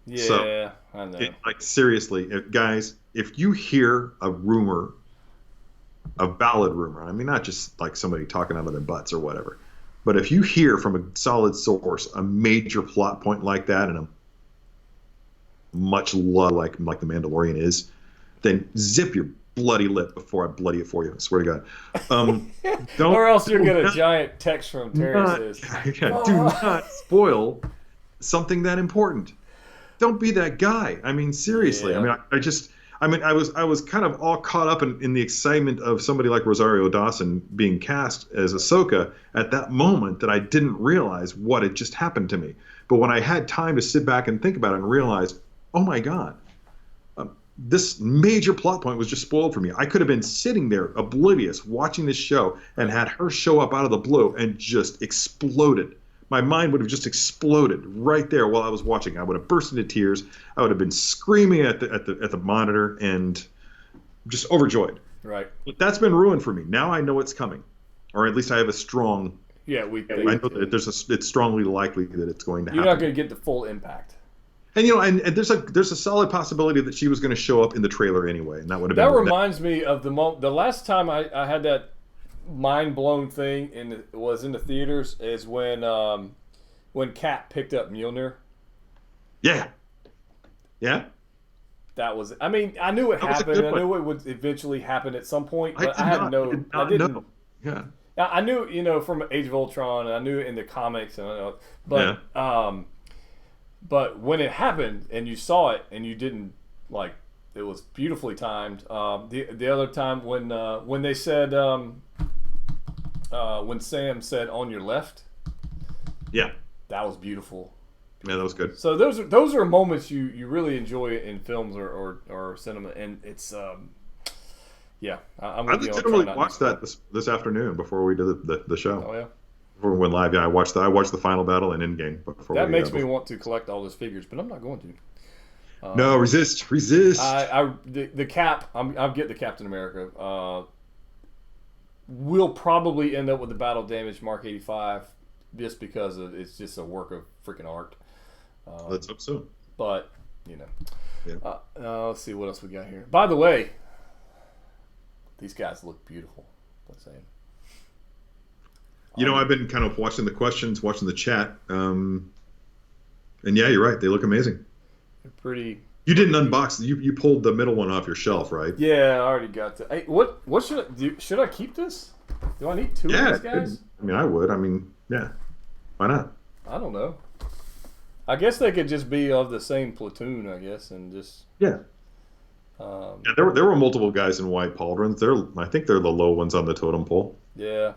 Yeah, so, I know. Seriously, guys, if you hear a rumor, a valid rumor, I mean, not just like somebody talking out of their butts or whatever, but if you hear from a solid source a major plot point like that and a much love like The Mandalorian is, then zip your bloody lip before I bloody it for you. I swear to God. Or else you'll get a giant text from Terry says, do not spoil something that important. Don't be that guy. I mean, seriously. Yeah. I mean, I was kind of all caught up in the excitement of somebody like Rosario Dawson being cast as Ahsoka at that moment that I didn't realize what had just happened to me. But when I had time to sit back and think about it and realize, oh my God, this major plot point was just spoiled for me. I could have been sitting there oblivious watching this show and had her show up out of the blue and just exploded. My mind would have just exploded right there while I was watching. I would have burst into tears. I would have been screaming at the monitor and just overjoyed. Right. But that's been ruined for me. Now I know it's coming, or at least I have a strong. Yeah, I know that it's strongly likely that it's going to happen. You're not going to get the full impact. And and there's a solid possibility that she was going to show up in the trailer anyway, and that would have been. That reminds me of the last time I had that mind blown thing was in the theaters is when Kat picked up Mjolnir. Yeah. Yeah. That was. I mean, I knew it happened. I knew it would eventually happen at some point, but I didn't know. Yeah. I knew, from Age of Ultron, and I knew it in the comics, but But when it happened and you saw it and you didn't it was beautifully timed. The other time when they said when Sam said on your left, yeah, that was beautiful. Yeah, that was good. So those are moments you really enjoy in films or cinema, and it's yeah. I literally watched that this afternoon before we did the show. Oh yeah. Before we went live, yeah, I watched the final battle and Endgame. That makes me want to collect all those figures, but I'm not going to. No, resist. The Cap. I'll get the Captain America. We'll probably end up with the Battle Damage Mark 85, just because it's just a work of freaking art. Let's hope so. But yeah. Let's see what else we got here. By the way, these guys look beautiful. I'm saying. I've been kind of watching the questions, watching the chat, and yeah, you're right. They look amazing. They're pretty. You didn't unbox. You pulled the middle one off your shelf, right? Yeah, I already got that. Hey, what should I do? Should I keep this? Do I need two of these guys? I mean, I would. I mean, yeah. Why not? I don't know. I guess they could just be of the same platoon, I guess, and just yeah. There were multiple guys in white pauldrons. I think they're the low ones on the totem pole. Yeah,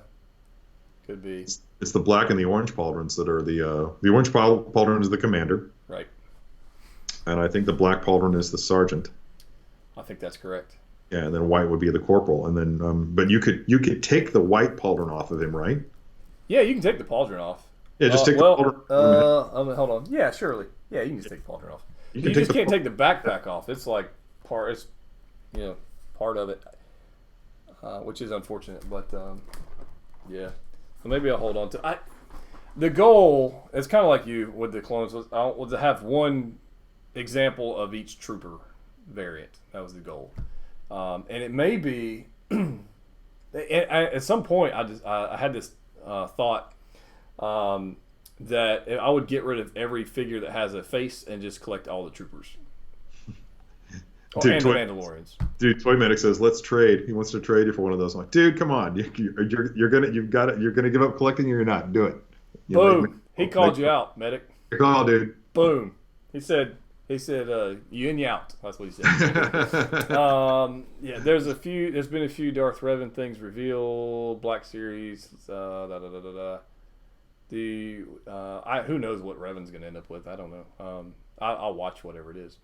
could be. It's the black and the orange pauldrons that are the orange pauldron is the commander. Right. And I think the black pauldron is the sergeant. I think that's correct. Yeah, and then white would be the corporal, and then but you could take the white pauldron off of him, right? Yeah, you can take the pauldron off. Yeah, just take the pauldron. Hold on. Yeah, surely. Yeah, you can just take the pauldron off. You can't take the backpack off. It's like part of it, which is unfortunate. But yeah, so maybe I'll hold on to. The goal is kind of like you with the clones was to have one example of each trooper variant. That was the goal, and it may be. At some point, I had this thought. That I would get rid of every figure that has a face and just collect all the troopers. Dude, and the Mandalorians. Dude, Toy Medic says, "Let's trade." He wants to trade you for one of those. I'm like, dude, come on, you're gonna give up collecting, or you're not. Do it. Boom. He called you out, Medic. Good call, dude. Boom. He said, you in, you out. That's what he said. Yeah, there's been a few Darth Revan things revealed. Black Series. Who knows what Revan's going to end up with? I don't know. I'll watch whatever it is.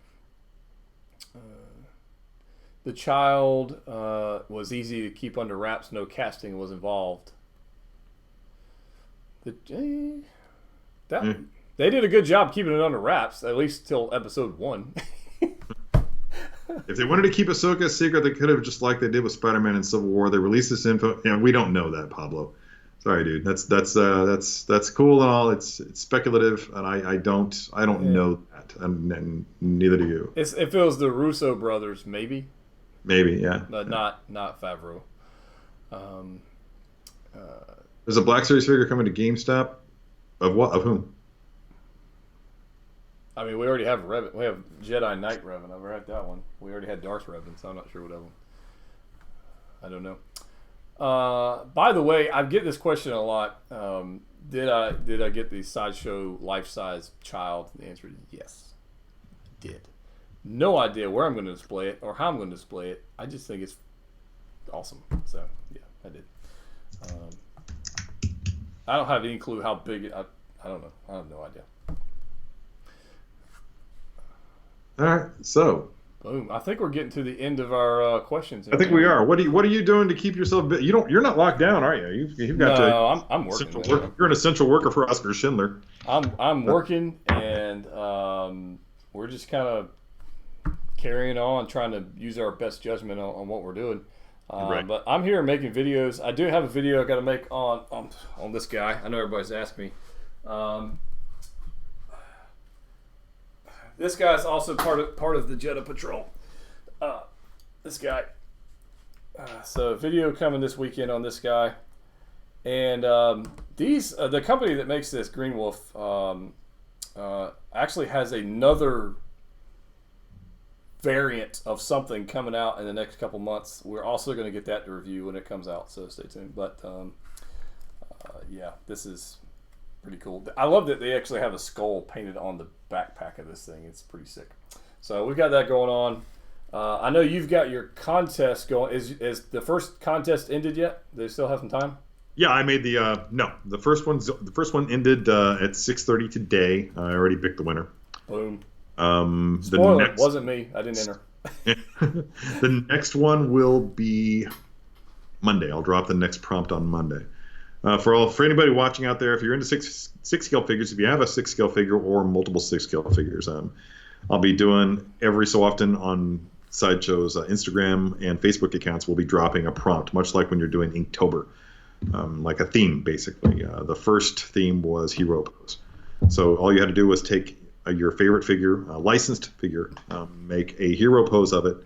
The child was easy to keep under wraps. No casting was involved. They did a good job keeping it under wraps, at least till episode 1. If they wanted to keep Ahsoka a secret, they could have, just like they did with Spider-Man in Civil War. They released this info. Yeah, we don't know that, Pablo. Sorry, dude. That's cool and all. It's speculative, and I don't know that, and neither do you. If it was the Russo brothers, maybe. Maybe, yeah. But not Favreau. There's a Black Series figure coming to GameStop. Of what? Of whom? I mean, we already have Revan. We have Jedi Knight Revan. I've read that one. We already had Darth Revan, so I'm not sure what one. I don't know. By the way, I get this question a lot. Did I get the Sideshow life-size child? The answer is yes. I did. No idea where I'm going to display it or how I'm going to display it. I just think it's awesome. So yeah, I did. I don't have any clue how big. I don't know. I have no idea. All right, so. Boom! I think we're getting to the end of our questions. I think we are. What are you doing to keep yourself? You're not locked down, are you? You've got to. No, I'm working. You're an essential worker for Oscar Schindler. I'm working, and we're just kind of carrying on, trying to use our best judgment on what we're doing. Right. But I'm here making videos. I do have a video I got to make on this guy. I know everybody's asked me. This guy's also part of the Jeddah Patrol. This guy. So video coming this weekend on this guy, and the company that makes this Green Wolf actually has another variant of something coming out in the next couple months. We're also going to get that to review when it comes out, so stay tuned. But yeah, this is pretty cool. I love that they actually have a skull painted on the backpack of this thing. It's pretty sick. So we've got that going on. I know you've got your contest going. Is the first contest ended yet? Do they still have some time? Yeah, I made the first one ended at 6:30 today. I already picked the winner. Boom. Spoiler, wasn't me. I didn't enter. The next one will be Monday. I'll drop the next prompt on Monday. For anybody watching out there, if you're into six scale figures, if you have a 6 scale figure or multiple 6 scale figures, I'll be doing every so often on Sideshow's Instagram and Facebook accounts. We'll be dropping a prompt, much like when you're doing Inktober, like a theme basically. The first theme was hero pose. So all you had to do was take your favorite figure, a licensed figure, make a hero pose of it,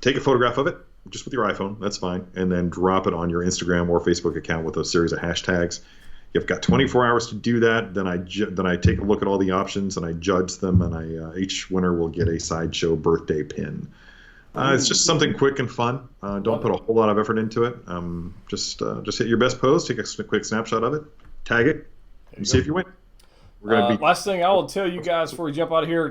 take a photograph of it, just with your iPhone. That's fine. And then drop it on your Instagram or Facebook account with a series of hashtags. You've got 24 hours to do that. Then I take a look at all the options and I judge them, and each winner will get a Sideshow birthday pin. It's just something quick and fun. Don't put a whole lot of effort into it. Just hit your best pose, take a quick snapshot of it, tag it, and see if you win. We're gonna be last thing I will tell you guys before we jump out of here: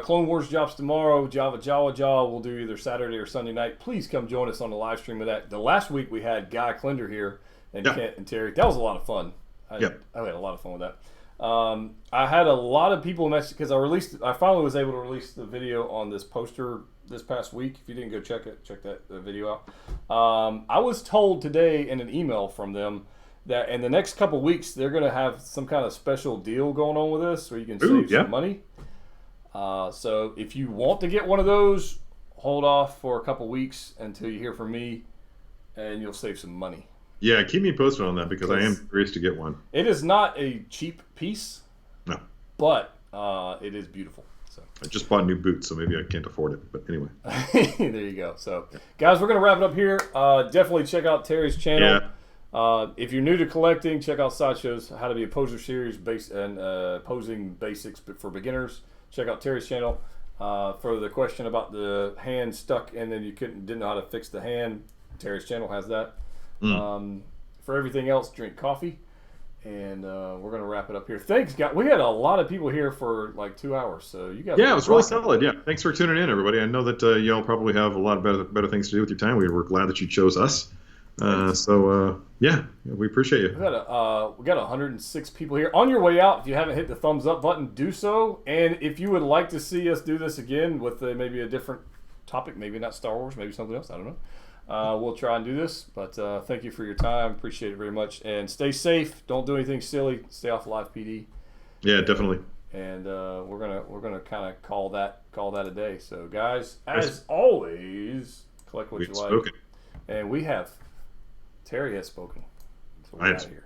Clone Wars drops tomorrow. Java Jawa Jaw will do either Saturday or Sunday night. Please come join us on the live stream of that. The last week we had Guy Klender here and Kent and Terry. That was a lot of fun. I had a lot of fun with that. I had a lot of people message because I finally was able to release the video on this poster this past week. If you didn't go check that video out. I was told today in an email from them that in the next couple weeks they're going to have some kind of special deal going on with us where you can save some money. So if you want to get one of those, hold off for a couple weeks until you hear from me, and you'll save some money. Yeah, keep me posted on that because I am curious to get one. It is not a cheap piece. No. But it is beautiful. So I just bought new boots, so maybe I can't afford it. But anyway. There you go. So, guys, we're going to wrap it up here. Definitely check out Terry's channel. Yeah. If you're new to collecting, check out Sideshow's How to Be a Poser series and posing basics for beginners. Check out Terry's channel. For the question about the hand stuck and then you didn't know how to fix the hand, Terry's channel has that. For everything else, drink coffee. And we're going to wrap it up here. Thanks, guys. We had a lot of people here for like 2 hours, so you guys. Yeah, it was really solid. Yeah, thanks for tuning in, everybody. I know that y'all probably have a lot of better things to do with your time. We're glad that you chose us. Yeah, we appreciate you. We got 106 people here. On your way out, if you haven't hit the thumbs up button, do so. And if you would like to see us do this again with maybe a different topic, maybe not Star Wars, maybe something else, I don't know. We'll try and do this. But thank you for your time. Appreciate it very much. And stay safe. Don't do anything silly. Stay off Live PD. Yeah, definitely. And we're gonna kind of call that a day. So guys, as always, collect what you like. Spoken. And we have. Terry has spoken. So we're out of here.